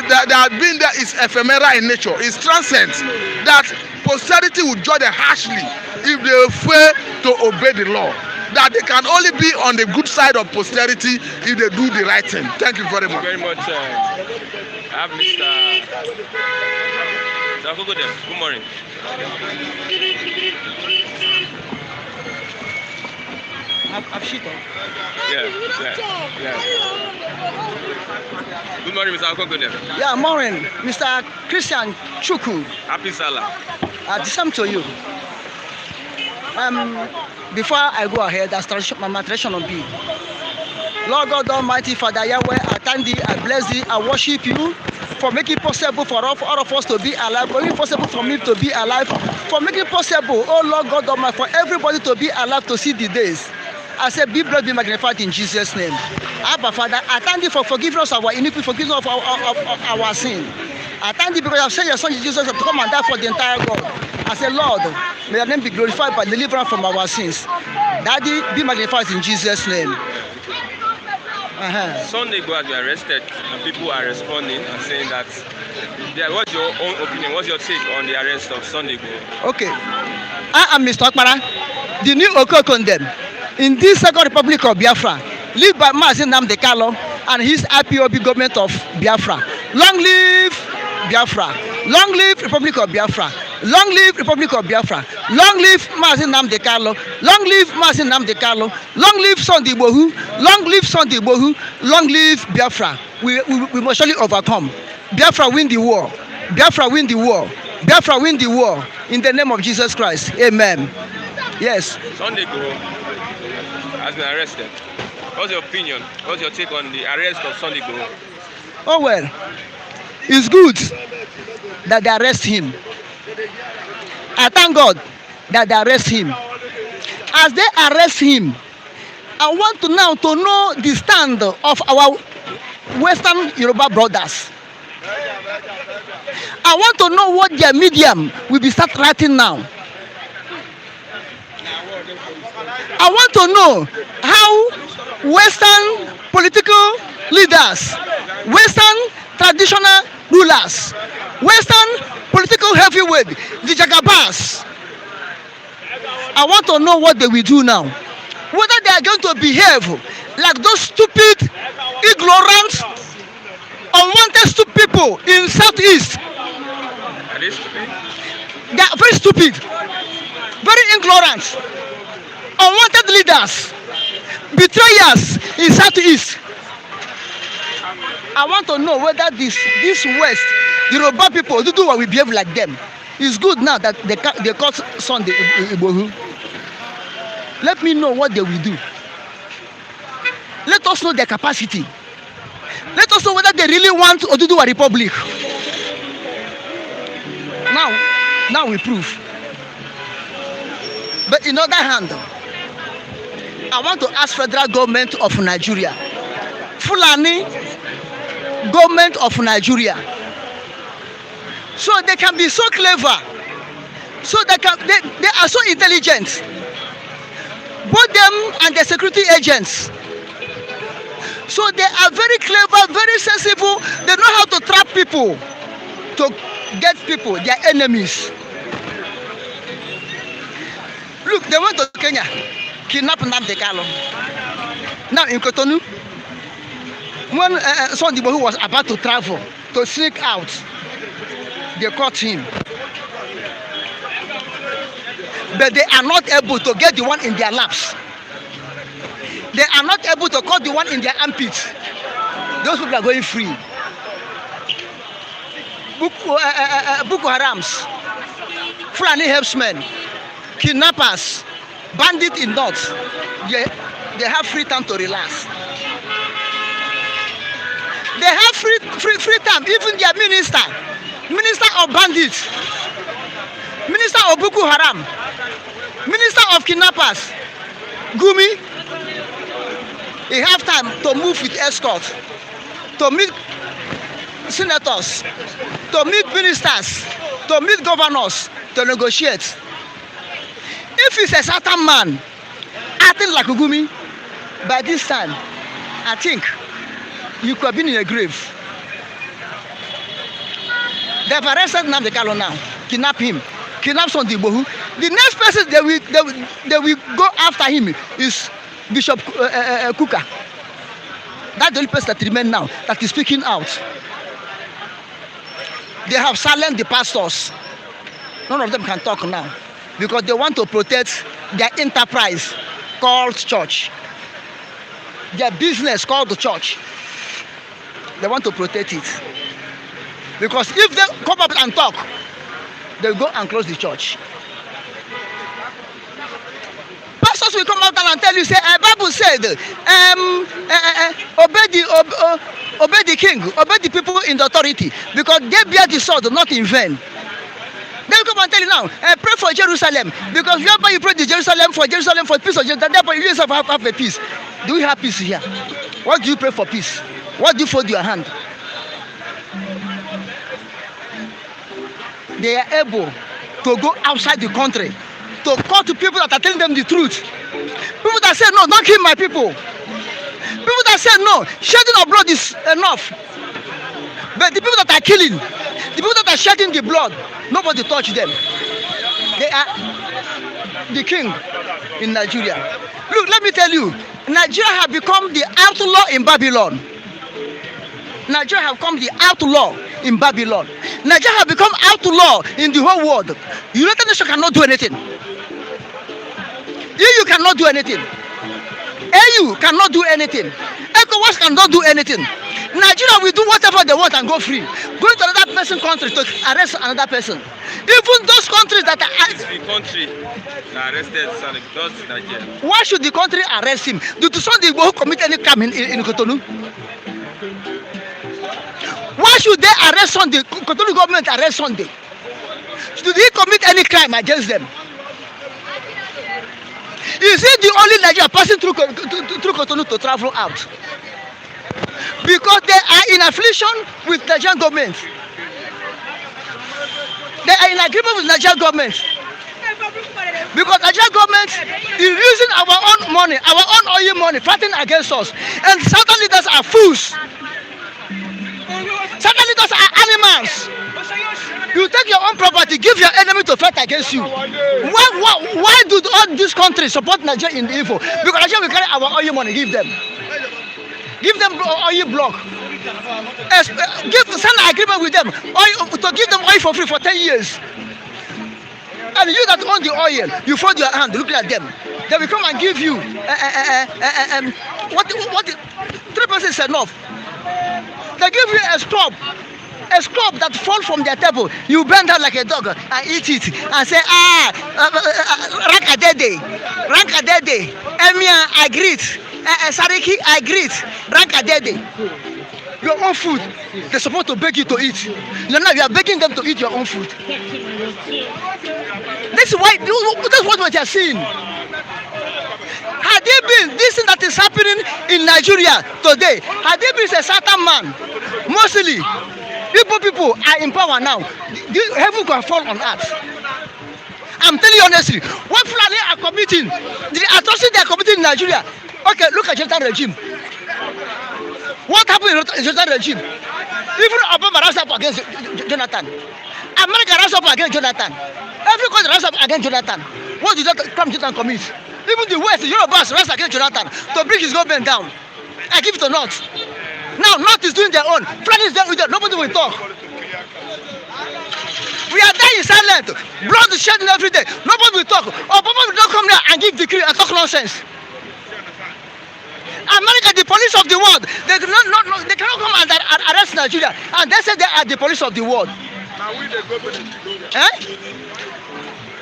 they have been there is ephemeral in nature, it's transient. That posterity will judge them harshly if they fail to obey the law. That they can only be on the good side of posterity if they do the right thing. Thank you very much. have Mr. Zakogodem. Good morning. I've shit on. Yeah. Good morning, Mr. Zakogodem. Yeah, morning, Mr. Christian Chuku. Happy Salah. The same to you. Before I go ahead, that's my tradition on be. Lord God Almighty, Father Yahweh, I thank thee, I bless thee, I worship you for making it possible for all of us to be alive, for making it possible for me to be alive, for making it possible, oh Lord God Almighty, for everybody to be alive to see the days. I say, be blessed, be magnified in Jesus' name. Abba, Father, I thank thee for forgiving us our iniquity, forgiving us of our sin. I thank thee because you have sent your son Jesus to come and die for the entire world. I say, Lord, may your name be glorified by deliverance from our sins. Daddy, be magnified in Jesus' name. Sunday ago, has been arrested, and people are responding and saying that. Yeah, what's your own opinion? What's your take on the arrest of Sunday ago? Okay, I am Mr. Okpara, the new Okokondem in this Second Republic of Biafra, led by Mazi Nnamdi Kanu and his IPOB government of Biafra. Long live Biafra! Long live Republic of Biafra! Long live Republic of Biafra! Long live Mazi Nnamdi Kanu! Long live Mazi Nnamdi Kanu! Long live Sunday Igboho! Long live Sunday Igboho! Long live Biafra! We must surely overcome. Biafra win the war. Biafra win the war. Biafra win the war. In the name of Jesus Christ. Amen. Yes. Sunday Igboho has been arrested. What's your opinion? What's your take on the arrest of Sunday Igboho? Oh well, it's good that they arrest him. I thank God that they arrest him. As they arrest him, I want to now to know the stand of our Western Yoruba brothers. I want to know what their medium will be start writing now. I want to know how Western political leaders, Western traditional rulers, Western political heavyweight, the Jagabas, I want to know what they will do now. Whether they are going to behave like those stupid, ignorant, unwanted stupid people in Southeast. Are they stupid? They are very stupid, very ignorant, unwanted leaders, betrayers in Southeast. I want to know whether this West, Yoruba people, do what we behave like them. It's good now that they caught Sunday Igboho. Let me know what they will do. Let us know their capacity. Let us know whether they really want Oduduwa Republic. Now we prove. But in other hand, I want to ask federal government of Nigeria, Fulani government of Nigeria, so they can be so clever, so they are so intelligent, both them and the security agents. So they are very clever, very sensible. They know how to trap people, to get people, their enemies. Look, they went to Kenya, kidnap Nnamdi Kanu. Now in Cotonou, when Sunday Igboho was about to travel, to sneak out, they caught him. But they are not able to get the one in their laps. They are not able to cut the one in their armpits. Those people are going free. Boko Harams, Fulani herdsmen, kidnappers, bandits in North, they have free time to relax. They have free time. Even their minister of bandits, minister of Boko Haram, minister of kidnappers, Gumi, he have time to move with escort, to meet senators, to meet ministers, to meet governors, to negotiate. If it's a certain man acting like Gumi, by this time, I think you could have been in a grave. They have arrested Nnamdi Kanu now, kidnap him, kidnap Sunday Igboho. The next person they will go after him is Bishop Kuka. That's the only person that remains now that is speaking out. They have silenced the pastors. None of them can talk now because they want to protect their enterprise called church. Their business called the church. They want to protect it. Because if they come up and talk, they'll go and close the church. Pastors will come out and tell you, say, Bible said, obey the king, obey the people in the authority, because they bear the sword, not in vain. They will come and tell you now, pray for Jerusalem, because wherever you pray to Jerusalem for peace of Jerusalem, therefore you yourself have a peace. Do you have peace here? What do you pray for peace? What do you fold your hand? They are able to go outside the country to call to people that are telling them the truth. People that say, no, don't kill my people. People that say, no, shedding of blood is enough. But the people that are killing, the people that are shedding the blood, nobody touch them. They are the king in Nigeria. Look, let me tell you, Nigeria has become the outlaw in Babylon. Nigeria has become the outlaw in Babylon. Nigeria has become outlaw in the whole world. United Nations cannot do anything. EU cannot do anything. AU cannot do anything. ECOWAS cannot do anything. Nigeria will do whatever they want and go free. Going to another person's country to arrest another person. Even those countries that are... The country that arrested Nigeria. Why should the country arrest him? Did the Igboho commit any crime in Cotonou? Why should they arrest Sunday? Cotonou government arrest Sunday? Did he commit any crime against them? Is he the only Nigerian passing through Cotonou to travel out? Because they are in affiliation with Nigerian government. They are in agreement with Nigerian government. Because Nigerian government is using our own money, our own oil money, fighting against us. And Southern leaders are fools. Southern leaders are animals. You take your own property, give your enemy to fight against you. Why do all these countries support Nigeria in the evil? Because Nigeria will carry our oil money, give them. Give them oil block. Sign an agreement with them to give them oil for free for 10 years. And you that own the oil, you fold your hand, look at them. They will come and give you 3% is enough. They give you a scrub that fall from their table. You bend down like a dog and eat it and say, Rankadede, Emia, I greet, Sariki, I greet, Rankadede. Your own food, they're supposed to beg you to eat. Now you are begging them to eat your own food. That's what we are seeing. Had there been this thing that is happening in Nigeria today, had there been a certain man, mostly people are in power now, heaven can fall on earth. I'm telling you honestly, what Fulani are committing, the atrocity they are committing in Nigeria. Okay, look at Jonathan regime. What happened in Jonathan regime? Even Obama rise up against Jonathan. America rise up against Jonathan. Every country rise up against Jonathan. What did Jonathan commit? Even the West, the Yorubas rise against Jonathan to bring his government down. I give it to North. Now North is doing their own. Fulani is there with them. Nobody will talk. We are dying silent. Blood is shedding every day. Nobody will talk. Obama will not come there and give decree and talk nonsense. America, the police of the world, they cannot come and arrest Nigeria, and they say they are the police of the world. Now we the government.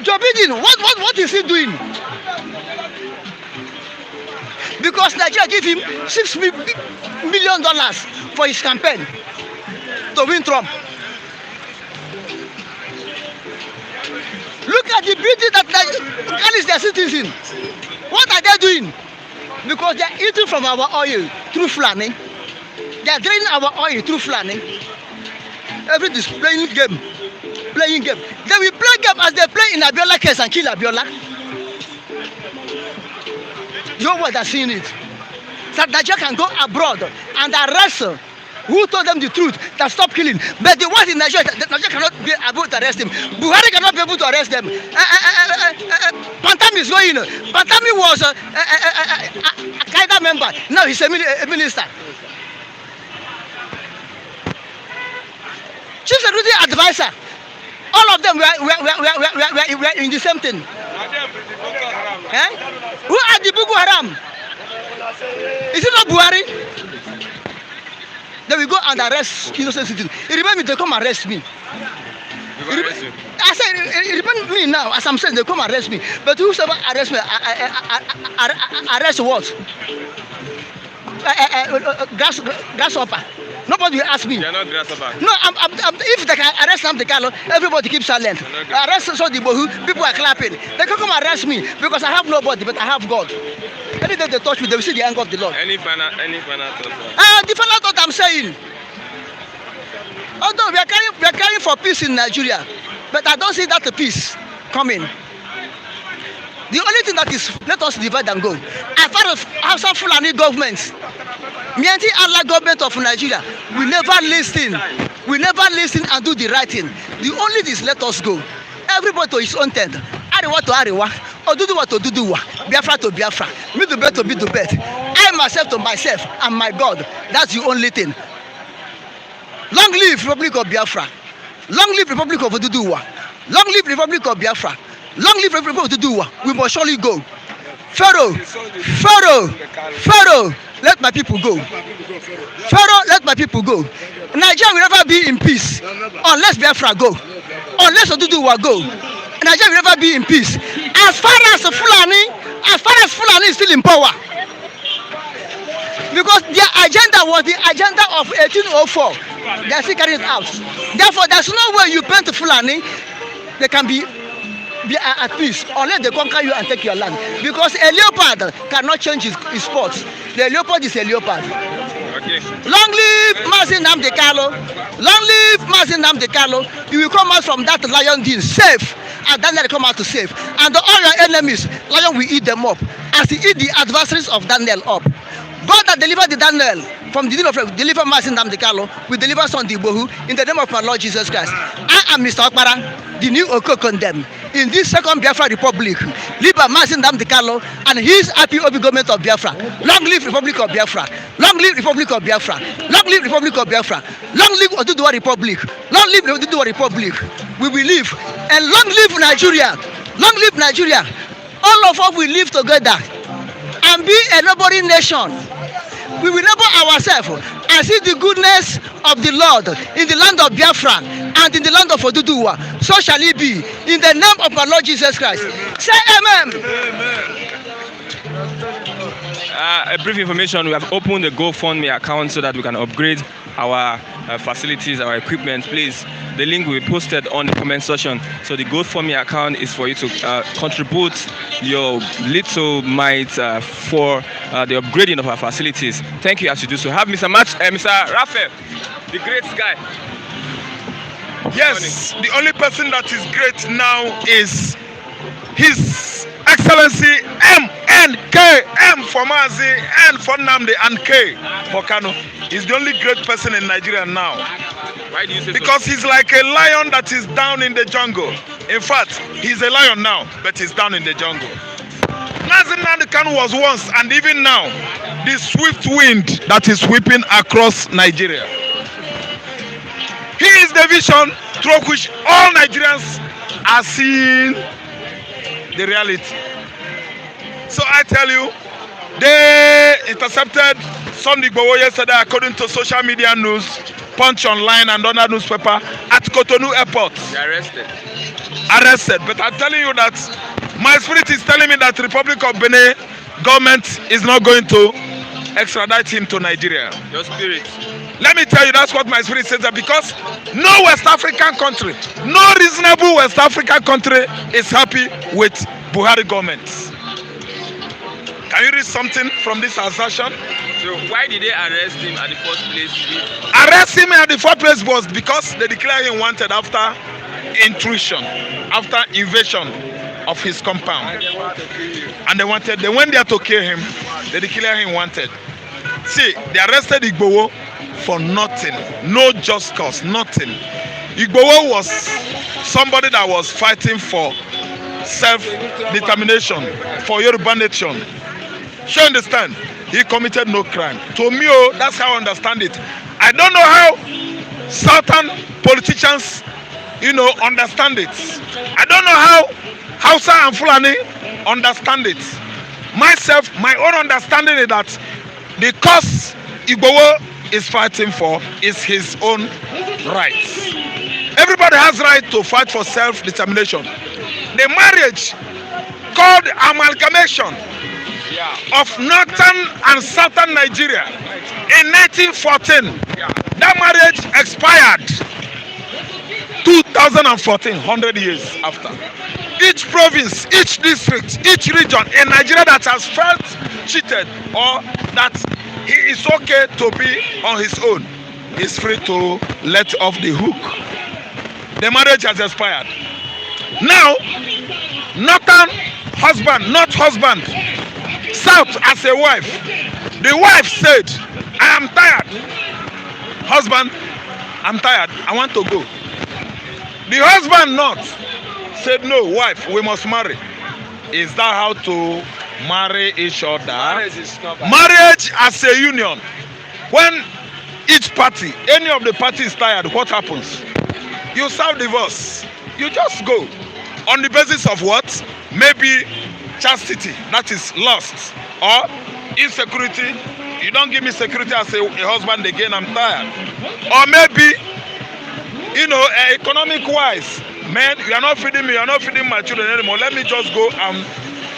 Joe Biden, what is he doing? Because Nigeria gave him $6 million for his campaign to win Trump. Look at the beauty that is their citizen. What are they doing? Because they are eating from our oil through Fulani. They are draining our oil through Fulani. Everything is playing game. They will play game as they play in Abiola case and kill Abiola. You know what they're seeing it. That Nigeria can go abroad and arrest who told them the truth that stop killing. But the ones in Nigeria, Nigeria cannot be able to arrest them. Buhari cannot be able to arrest them. Pantami is going. Pantami was a Qaeda member. Now he's a minister. chief security adviser, all of them were in the same thing. Eh? Who are the Boko Haram? Is it not Buhari? Then we go and arrest innocent citizens. It reminds me they come arrest me. I said it reminds me now, as I'm saying, they come arrest me. But whosoever arrest me, arrest what? Grasshopper. Nobody will ask me. You're not grasshopper. No, if they can arrest Nnamdi Kanu, everybody keeps silent. Arrest Igboho, people are clapping. They can come arrest me because I have nobody, but I have God. Any day they touch me, they will see the anger of the Lord. Any final thought? The final thought I'm saying. Although we are carrying for peace in Nigeria, but I don't see that peace coming. The only thing that is, let us divide and go. As far as Hausa Fulani government, Mianti Allah government of Nigeria, we never listen and do the right thing. The only thing is let us go. Everybody to his own tent. Ariwa to Ariwa, Oduduwa to Oduduwa, Biafra to Biafra, me to bed to be to bed. I myself to myself and my God. That's the only thing. Long live Republic of Biafra. Long live Republic of Oduduwa. Long live Republic of Biafra. Long live Republic of Oduduwa. We must surely go. Pharaoh, let my people go. Pharaoh, let my people go. Nigeria will never be in peace unless Biafra go. Unless Oduduwa go. Nigeria will never be in peace. As far as Fulani is still in power. Because their agenda was the agenda of 1804. They are still carrying it out. Therefore, there's no way you paint Fulani, they can be at peace unless they conquer you and take your land. Because a leopard cannot change his spots. The leopard is a leopard. Okay. Long live Mazi Nnamdi Kanu. Long live Mazi Nnamdi Kanu. You will come out from that lion den safe. And Daniel will come out to save. And all your enemies, lion will eat them up. As he eat the adversaries of Daniel up. God that delivered the Daniel from the deal of deliver Mazi Nnamdi Kanu will deliver son Igboho in the name of my Lord Jesus Christ. I am Mr. Okpara, the new Oko condemned. In this second Biafra Republic, live Mazi Nnamdi Kanu and his happy Obi government of Biafra. Long live Republic of Biafra. Long live Republic of Biafra. Long live Republic of Biafra. Long live Oduduwa Republic. Long live Oduduwa Republic. We will live. And long live Nigeria. Long live Nigeria. All of us will live together and be a neighboring nation. We will neighbor ourselves and see the goodness of the Lord in the land of Biafra and in the land of Oduduwa. So shall it be in the name of our Lord Jesus Christ. Say amen. A brief information, we have opened the GoFundMe account so that we can upgrade our facilities, our equipment. Please, the link will be posted on the comment section. So the GoFundMe account is for you to contribute your little mite for the upgrading of our facilities. Thank you as you do so. Have Mr. Raphael, the great guy. Yes, the only person that is great now is His Excellency MNK, M for Mazi, N for Nnamdi, and K for Kanu. He's the only great person in Nigeria now. Why do you say because so? He's like a lion that is down in the jungle. In fact, he's a lion now, but he's down in the jungle. Mazi Nnamdi Kanu was once, and even now, the swift wind that is sweeping across Nigeria. He is the vision through which all Nigerians are seeing the reality. So I tell you, they intercepted Sunday Igboho yesterday, according to social media news, Punch Online and other newspaper, at Cotonou airport. Arrested. But I'm telling you that my spirit is telling me that the Republic of Benin government is not going to extradite him to Nigeria. Your spirit. Let me tell you, that's what my spirit says, that because no West African country, no reasonable West African country is happy with Buhari government. Can you read something from this assertion? So why did they arrest him at the first place? Arrest him at the first place was because they declared him wanted after intrusion, after invasion of his compound. And they went there to kill him. They declared him wanted. See, they arrested Igboho for nothing, no just cause, nothing. Igboho was somebody that was fighting for self-determination, for Yoruba nation. You understand? He committed no crime. To me, that's how I understand it. I don't know how southern politicians, understand it. I don't know how Hausa and Fulani understand it. Myself, my own understanding is that the cause Igboho is fighting for is his own rights. Everybody has right to fight for self-determination. The marriage called amalgamation of northern and southern Nigeria in 1914, that marriage expired 2014, 100 years after. Each province, each district, each region in Nigeria that has felt cheated or that he is okay to be on his own is free to let off the hook. The marriage has expired. Now, northern husband, not husband, south as a wife. The wife said, I am tired. Husband, I'm tired. I want to go. The husband not said, no, wife, we must marry. Is that how to marry each other? Marriage as a union. When each party, any of the parties is tired, what happens? You serve divorce. You just go. On the basis of what? Maybe chastity, that is lust, or insecurity. You don't give me security as a husband again, I'm tired. Or maybe, economic wise, man, you are not feeding me, you are not feeding my children anymore. Let me just go and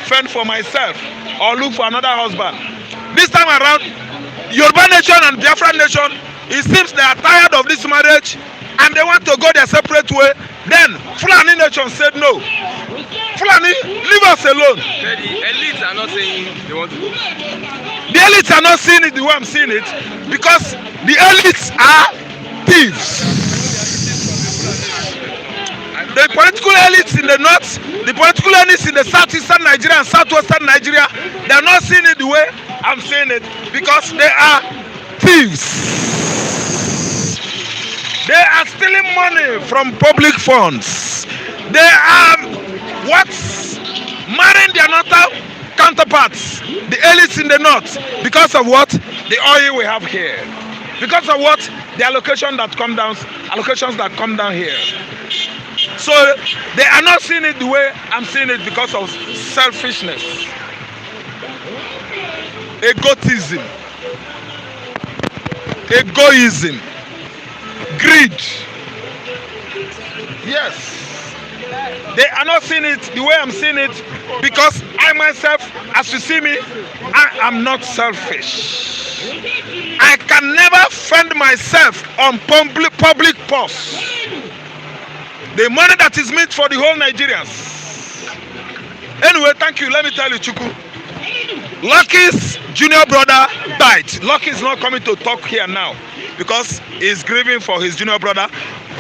fend for myself or look for another husband. This time around, Yoruba nation and Biafra nation, it seems they are tired of this marriage and they want to go their separate way. Then Fulani nation said no. Fulani, leave us alone. The elites are not saying they want to go. The elites are not seeing it the way I'm seeing it because the elites are thieves. The political elites in the north, the political elites in the southeastern Nigeria and southwestern Nigeria, they are not seeing it the way I'm seeing it because they are thieves. They are stealing money from public funds. They are marrying their northern counterparts, the elites in the north, because of what? The oil we have here. Because of what? The allocations that come down here. So they are not seeing it the way I'm seeing it because of selfishness, egotism, greed. Yes. They are not seeing it the way I'm seeing it because I myself, as you see me, I am not selfish. I can never fend myself on public purse. The money that is meant for the whole Nigerians. Anyway, thank you. Let me tell you, Chuku. Lucky's junior brother died. Lucky is not coming to talk here now because he's grieving for his junior brother.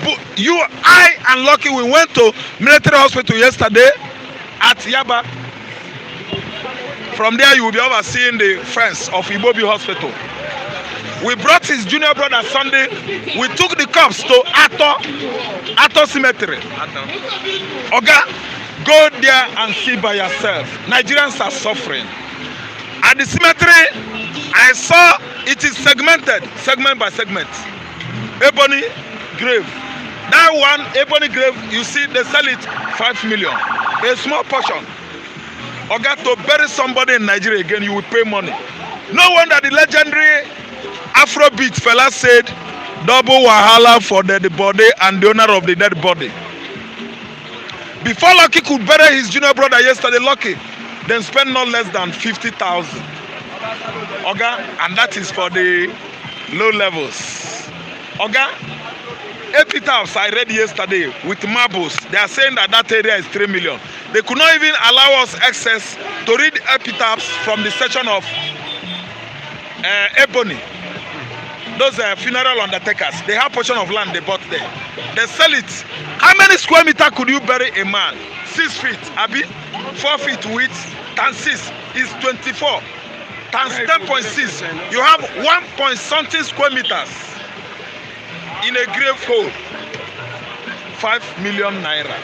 I and Lucky, we went to military hospital yesterday at Yaba. From there, you will be overseeing the fence of Igboho hospital. We brought his junior brother Sunday. We took the corpse to Ato Cemetery. Oga, go there and see by yourself. Nigerians are suffering. At the cemetery, I saw it is segmented, segment by segment. Ebony grave. That one, ebony grave, you see, they sell it 5 million. A small portion. Oga, to bury somebody in Nigeria again, you will pay money. No wonder the legendary Afrobeat fella said, double wahala for the dead body and the owner of the dead body. Before Lucky could bury his junior brother yesterday, Lucky, then spend not less than 50,000. Oga, and that is for the low levels. Oga, epitaphs I read yesterday with marbles, they are saying that that area is 3 million. They could not even allow us access to read epitaphs from the section of Ebony. Those funeral undertakers, they have portion of land they bought there. They sell it. How many square meter could you bury a man? 6 feet, Abi? 4 feet width, times 6 is 24. Times 10.6, you have 1 point something square meters in a grave hole. 5 million naira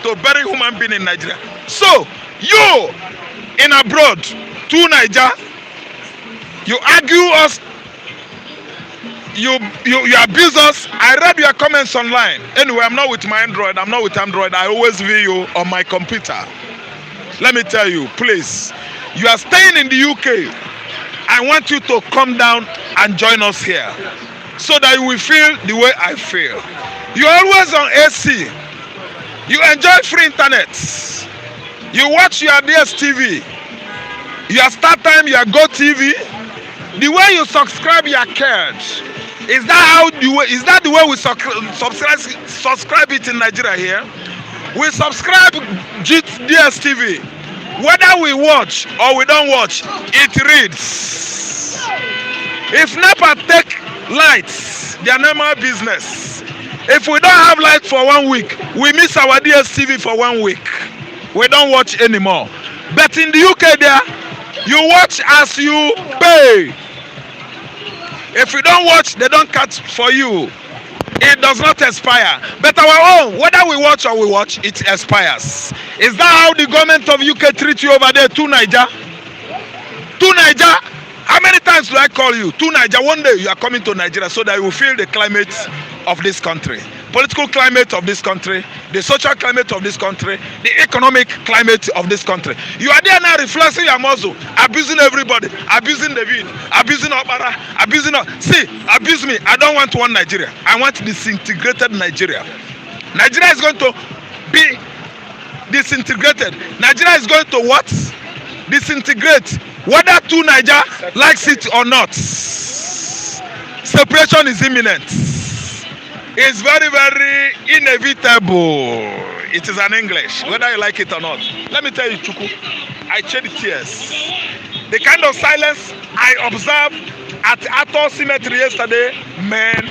to bury human being in Nigeria. So, you in abroad, to Niger, you argue us. you abuse us. I read your comments online. Anyway, I'm not with my Android. I'm not with Android. I always view you on my computer. Let me tell you, please. You are staying in the UK. I want you to come down and join us here, so that you will feel the way I feel. You're always on AC. You enjoy free internet. You watch your DSTV. Your StarTime, your GoTV. The way you subscribe your card. Is that the way we subscribe it in Nigeria here? We subscribe DSTV. Whether we watch or we don't watch, it reads. If NEPA take lights, their normal business. If we don't have light for 1 week, we miss our DSTV for 1 week. We don't watch anymore. But in the UK there, you watch as you pay. If you don't watch, they don't cut for you. It does not expire. But our own, whether we watch or we watch, it expires. Is that how the government of UK treats you over there? To Niger? To Niger? How many times do I call you? To Niger. One day you are coming to Nigeria so that you will feel the climate of this country. Political climate of this country, the social climate of this country, the economic climate of this country. You are there now reflecting your muscle, abusing everybody, abusing David, abusing Obara, abusing. See, abuse me. I don't want one Nigeria. I want disintegrated Nigeria. Nigeria is going to be disintegrated. Nigeria is going to what? Disintegrate. Whether to Niger likes it or not. Separation is imminent. It's very, very inevitable. It is an English, whether you like it or not. Let me tell you, Chuku, I shed tears. The kind of silence I observed at Ato Cemetery yesterday, man,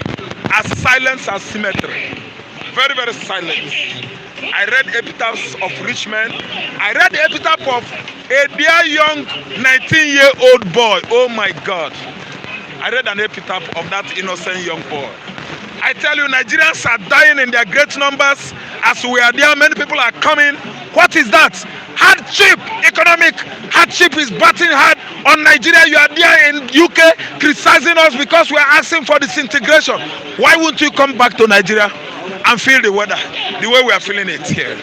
as silence as cemetery. Very, very silent. I read epitaphs of rich men. I read the epitaph of a dear young 19-year-old boy. Oh my God. I read an epitaph of that innocent young boy. I tell you, Nigerians are dying in their great numbers. As we are there, many people are coming. What is that? Hardship, economic hardship is batting hard on Nigeria. You are there in UK criticizing us because we are asking for disintegration. Why won't you come back to Nigeria and feel the weather the way we are feeling it here?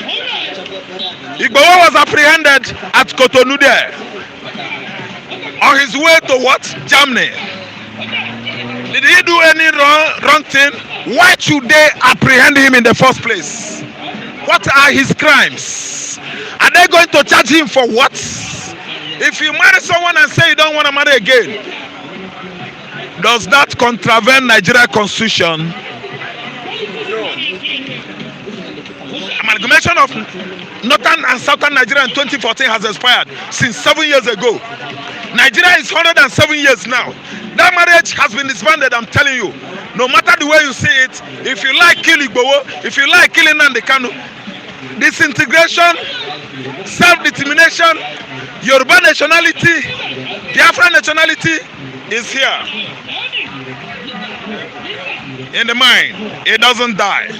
Igboho was apprehended at Cotonou there on his way to what? Germany. Did he do any wrong thing? Why should they apprehend him in the first place? What are his crimes? Are they going to charge him for what? If you marry someone and say you don't want to marry again, does that contravene Nigeria constitution? Amalgamation of Northern and Southern Nigeria in 2014 has expired since 7 years ago. Nigeria is 107 years now. That marriage has been disbanded, I'm telling you. No matter the way you see it, if you like kill Igboho, if you like killing Nandekanu, disintegration, self-determination, Yoruba nationality, Biafra nationality is here. In the mind, it doesn't die.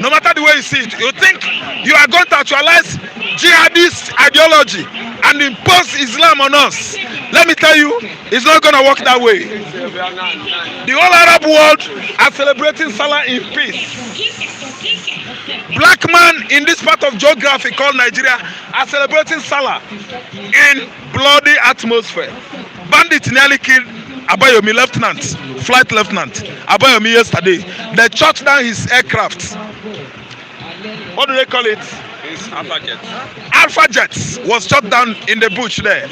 No matter the way you see it, you think you are going to actualize jihadist ideology and impose Islam on us. Let me tell you, it's not going to work that way. The whole Arab world are celebrating Salah in peace. Black men in this part of geography called Nigeria are celebrating Salah in bloody atmosphere. Bandits nearly killed Abayomi lieutenant, flight lieutenant Abayomi yesterday. They shot down his aircraft. What do they call it? It's Alpha Jet. Alpha Jets was shot down in the bush there.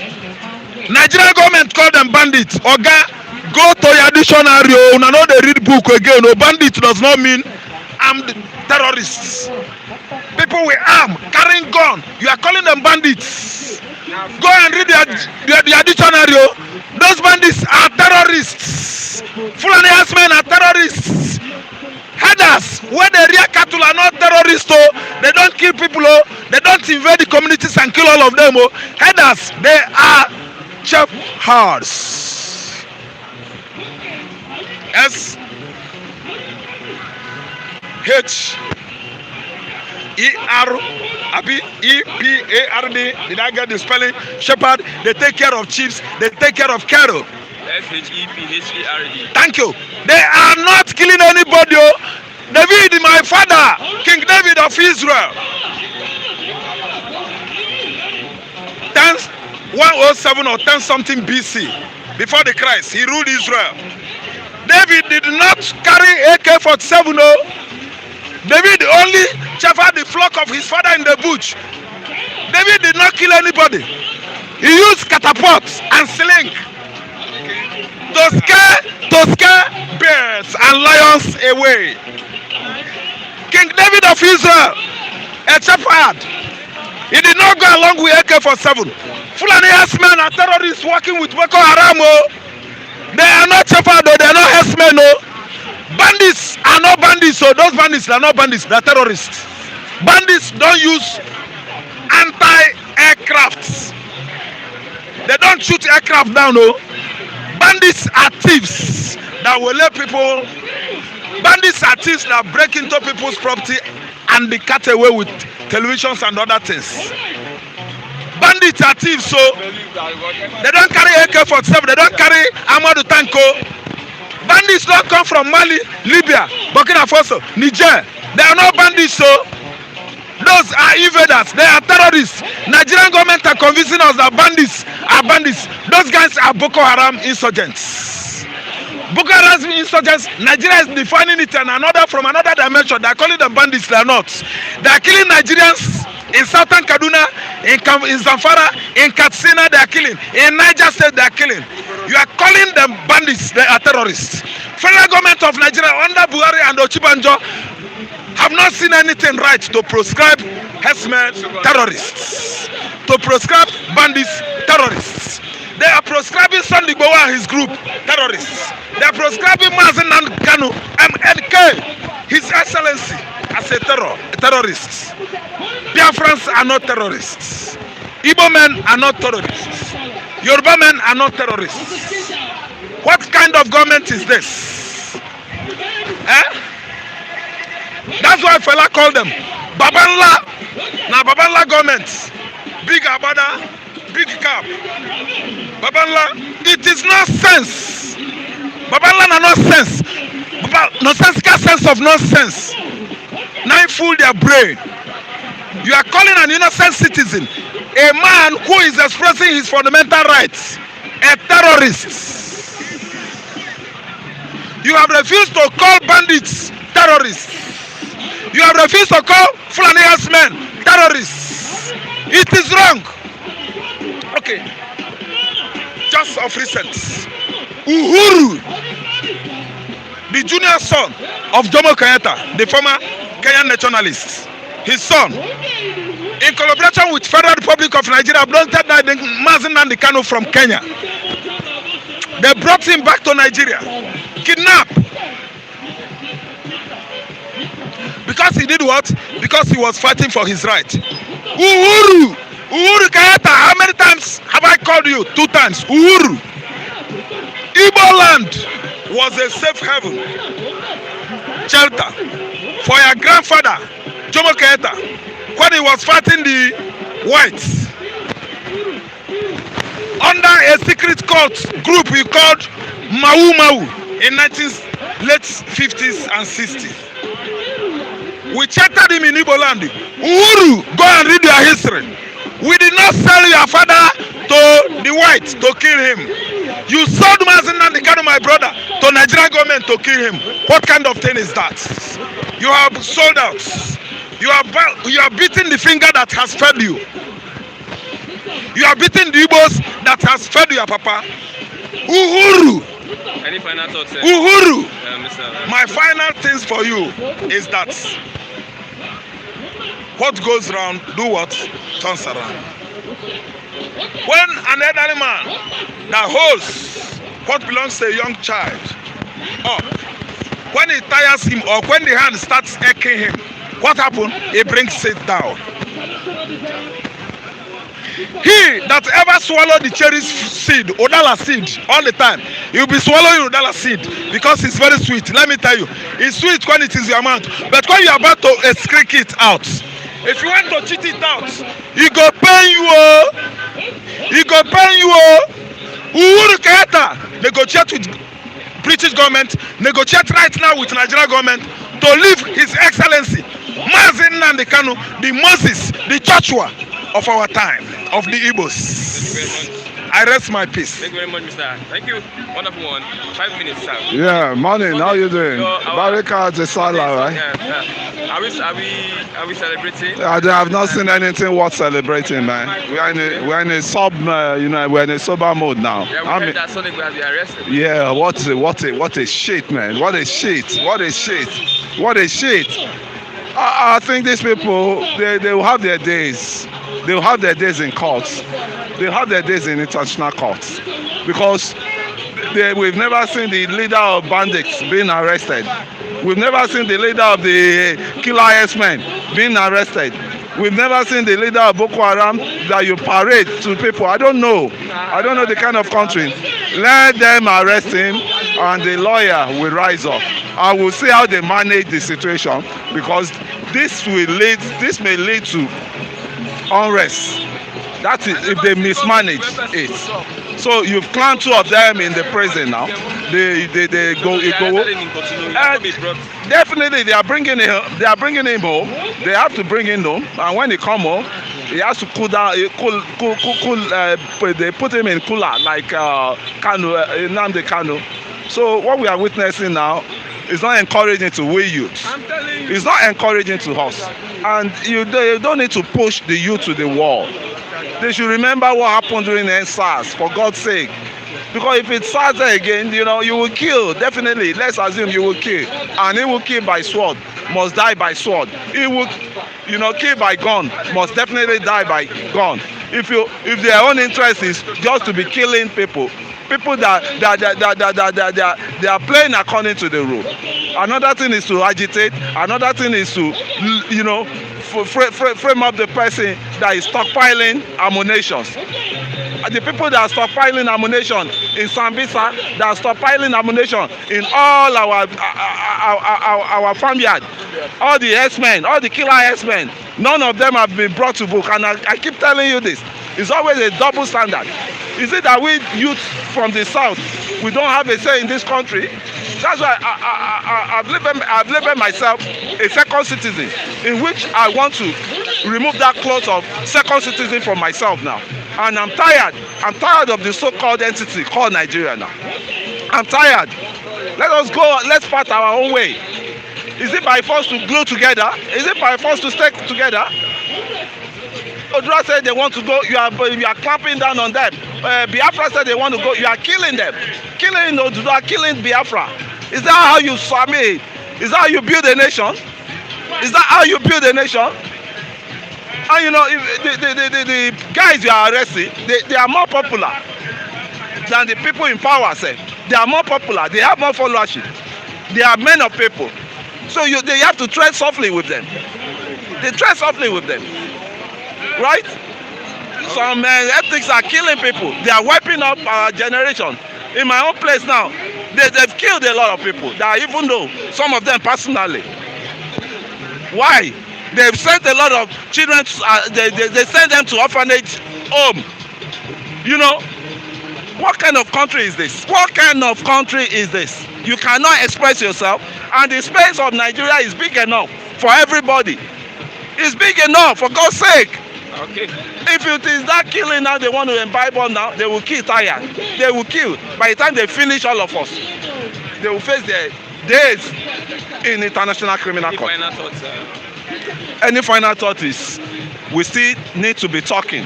Nigerian government called them bandits. Oga, go to your dictionary. Una know they read book again. No, bandit does not mean armed terrorists. People with arm, carrying gun. You are calling them bandits. Go and read their dictionary. Those bandits are terrorists. Fulani herdsmen are terrorists. Herders, where the rear cattle are not terrorists, oh, they don't kill people, oh, they don't invade the communities and kill all of them. Oh. Herders, they are shepherds. S-H-E-R-E-P-A-R-D. Did I get the spelling? Shepherd, they take care of sheep, they take care of cattle. SHEPHERD. Thank you. They are not killing anybody. Oh. David, my father, King David of Israel. 107 or 10 something BC, before the Christ, he ruled Israel. David did not carry AK-47. No. David only shepherded the flock of his father in the bush. David did not kill anybody. He used catapults and sling to scare bears and lions away. King David of Israel, a shepherd, he did not go along with AK-47. Fulani herdsmen are terrorists working with Boko Haram. Oh. They are not shepherds, they are not herdsmen. Oh. Bandits are not bandits, so those bandits are not bandits, they are terrorists. Bandits don't use anti-aircrafts. They don't shoot aircraft down. No. Bandits are thieves that will let people. Bandits are thieves that break into people's property and be cut away with televisions and other things. Bandits are thieves, so they don't carry AK-47, they don't carry armored tanko. Bandits don't come from Mali, Libya, Burkina Faso, Niger. They are not bandits, so those are invaders, they are terrorists. Nigerian government are convincing us that bandits are bandits. Those guys are Boko Haram insurgents. Boko Haram insurgents, Nigeria is defining it in from another dimension. They are calling them bandits, they are not. They are killing Nigerians in southern Kaduna, in Zamfara, in Katsina, they are killing. In Niger State, they are killing. You are calling them bandits, they are terrorists. Federal government of Nigeria under Buhari and Ochibanjo have not seen anything right to proscribe herdsmen terrorists, to proscribe bandits terrorists. They are proscribing Sunday Igboho and his group terrorists. They are proscribing Mazen Kanu, MNK, His Excellency, as a terrorist. Biafrans are not terrorists. Igbo men are not terrorists. Yoruba men are not terrorists. What kind of government is this? That's why Fela called them Babanla. Now Babanla government, big abada, big cap. Babanla, it is nonsense. Babanla na nonsense. Nonsensical sense of nonsense. Now fool their brain. You are calling an innocent citizen, a man who is expressing his fundamental rights, a terrorist. You have refused to call bandits terrorists. You have refused to call Fulani herdsmen terrorists. It is wrong. Okay. Just of recent, Uhuru, the junior son of Jomo Kenyatta, the former Kenyan nationalist, his son, in collaboration with Federal Republic of Nigeria, brought Mazen Kanu from Kenya. They brought him back to Nigeria, kidnapped. Because he did what? Because he was fighting for his right. Uhuru Kenyatta, how many times have I called you? 2 times. Uhuru. Igbo land was a safe haven, shelter for your grandfather, Jomo Kenyatta, when he was fighting the whites under a secret cult group we called Mau in late 50s and 60s. We sheltered him in Igbo land. Uhuru, go and read your history. We did not sell your father to the whites to kill him. You sold Mazen Kanu, my brother, to Nigerian government to kill him. What kind of thing is that? You have sold out. You are beating the finger that has fed you. You are beating the Igbos that has fed your papa. Uhuru. Any final thoughts? Uhuru. My final things for you is that what goes round, do what turns around. When an elderly man that holds what belongs to a young child up, when it tires him or when the hand starts aching him, what happens? He brings it down. He that ever swallow the cherry seed, Odala seed, all the time, you'll be swallowing Odala seed because it's very sweet. Let me tell you, it's sweet when it is your mouth, but when you're about to excrete it out, if you want to cheat it out, it go pain you. It go pain you. Uhuru Kenyatta negotiate with British government, negotiate right now with Nigerian government to leave His Excellency Mazi Nnamdi Kanu, the Moses, the Joshua of our time, of the Igbos. I rest my peace. Thank you very much, Mr. Thank you. Wonderful one. 5 minutes, sir. Yeah, morning. How you doing? Barika Tesala, right? Yeah. Are we celebrating? I have not seen anything worth celebrating, man. We're in a sober mode now. Yeah, we heard that Sonic has been arrested. Yeah, what a shit, man. What a shit. I think these people, they will have their days. They will have their days in courts. They will have their days in international courts. Because we've never seen the leader of bandits being arrested. We've never seen the leader of the killer S-men being arrested. We've never seen the leader of Boko Haram that you parade to people. I don't know the kind of country. Let them arrest him and the lawyer will rise up. I will see how they manage the situation, because this may lead to unrest. That is if they mismanage it. So you've clamped 2 of them in the prison now. They go Igboho. Definitely they are bringing him home. They have to bring him home, and when he come home, he has to cool down. They put him in cooler like Nnamdi Kanu. So what we are witnessing now is not encouraging to we youth. I'm telling you. It's not encouraging to us. And you don't need to push the youth to the wall. They should remember what happened during the SARS, for God's sake. Because if it starts again, you will kill. Definitely, let's assume you will kill. And he will kill by sword, must die by sword. He will, kill by gun, must definitely die by gun. If their own interest is just to be killing people that they are playing according to the rule. Another thing is to agitate. Another thing is to, frame up the person that is stockpiling ammunition. The people that are stockpiling ammunition in Sambisa, that are stockpiling ammunition in all our farmyard, all the S-men, all the killer S-men, none of them have been brought to book. And I keep telling you this. It's always a double standard. Is it that we youth from the south, we don't have a say in this country? That's why I've labeled myself a second citizen, in which I want to remove that clause of second citizen from myself now. And I'm tired of the so-called entity called Nigeria now. I'm tired. Let us go, let's part our own way. Is it by force to glue together? Is it by force to stick together? Odura said they want to go, you are clamping down on them. Biafra said they want to go, you are killing them. Killing Odura, killing Biafra. Is that how you submit? Is that how you build a nation? Is that how you build a nation? And the guys you are arresting, they are more popular than the people in power say. They are more popular, they have more followership. They are men of people. So they have to tread softly with them. They tread softly with them. Right? Some ethics are killing people. They are wiping up our generation. In my own place now, they've killed a lot of people. That even though some of them personally. Why? They've sent a lot of children. They send them to orphanage home. What kind of country is this? What kind of country is this? You cannot express yourself, and the space of Nigeria is big enough for everybody. It's big enough, for God's sake. Okay. If it is that killing now, they want to imbibe on now, they will kill tired. They will kill. By the time they finish all of us, they will face their days in international criminal court. Final thoughts, Any final thought is, we still need to be talking,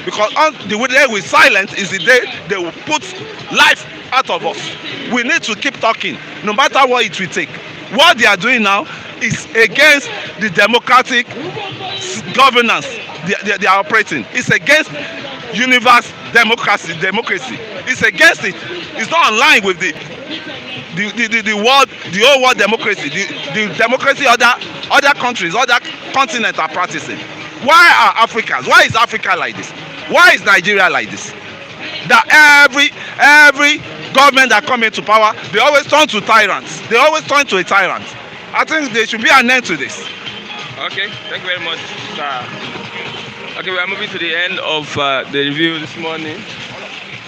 because the day we silence is the day they will put life out of us. We need to keep talking, no matter what it will take. What they are doing now is against the democratic governance they are operating. It's against universal democracy. It's against it. It's not in line with the whole world democracy. The democracy other countries, other continents are practicing. Why are Africans? Why is Africa like this? Why is Nigeria like this? That every government that come into power, they always turn to tyrants. They always turn to a tyrant. I think there should be an end to this. Okay, thank you very much, sir. Okay, we are moving to the end of the review this morning.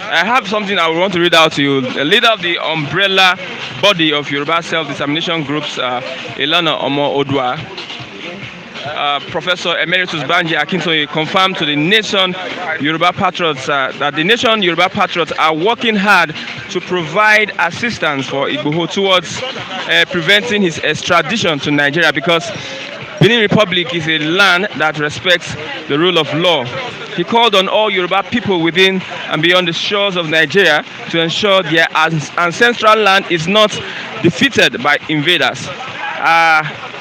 I have something I want to read out to you. The leader of the umbrella body of Yoruba self-determination groups, Ilana Omo Odua, Professor Emeritus Banji Akintoye, confirmed to the Nation Yoruba Patriots that the Nation Yoruba Patriots are working hard to provide assistance for Igboho towards preventing his extradition to Nigeria, because Benin Republic is a land that respects the rule of law. He called on all Yoruba people within and beyond the shores of Nigeria to ensure their ancestral land is not defeated by invaders.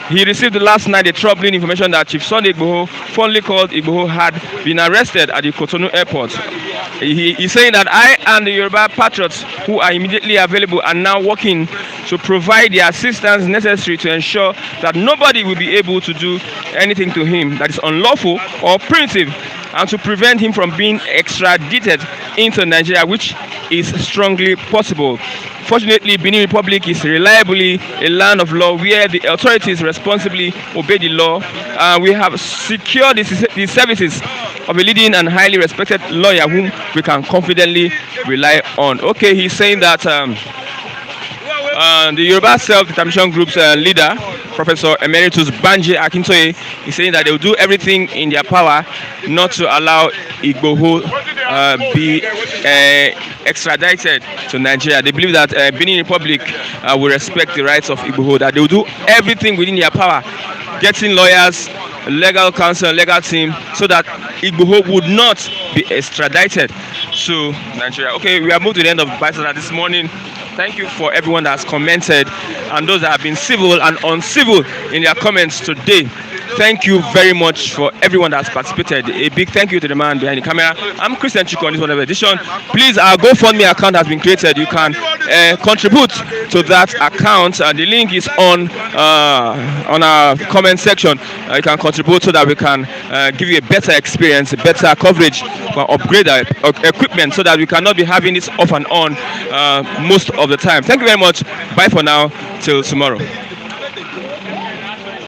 He received last night a troubling information that Chief Sunday Igboho, fondly called Igboho, had been arrested at the Cotonou airport. He's saying that I and the Yoruba Patriots who are immediately available are now working to provide the assistance necessary to ensure that nobody will be able to do anything to him that is unlawful or primitive, and to prevent him from being extradited into Nigeria, which is strongly possible. Fortunately, Benin Republic is reliably a land of law where the authorities responsibly obey the law. We have secured the services of a leading and highly respected lawyer whom we can confidently rely on. Okay, he's saying that the Yoruba Self-Determination Group's leader, Professor Emeritus Banji Akintoye, is saying that they will do everything in their power not to allow Igboho be extradited to Nigeria. They believe that Benin Republic will respect the rights of Igboho, that they will do everything within their power, getting lawyers, legal counsel, legal team, so that Igboho would not be extradited to Nigeria. Okay, we have moved to the end of Bicycle this morning. Thank you for everyone that has commented and those that have been civil and uncivil in their comments today. Thank you very much for everyone that has participated. A big thank you to the man behind the camera. I'm Christian Chico on this one edition. Please, our GoFundMe account has been created. You can contribute to that account. The link is on our comment section. You can contribute so that we can give you a better experience, a better coverage, upgrade our equipment so that we cannot be having this off and on most of the time. Thank you very much. Bye for now. Till tomorrow.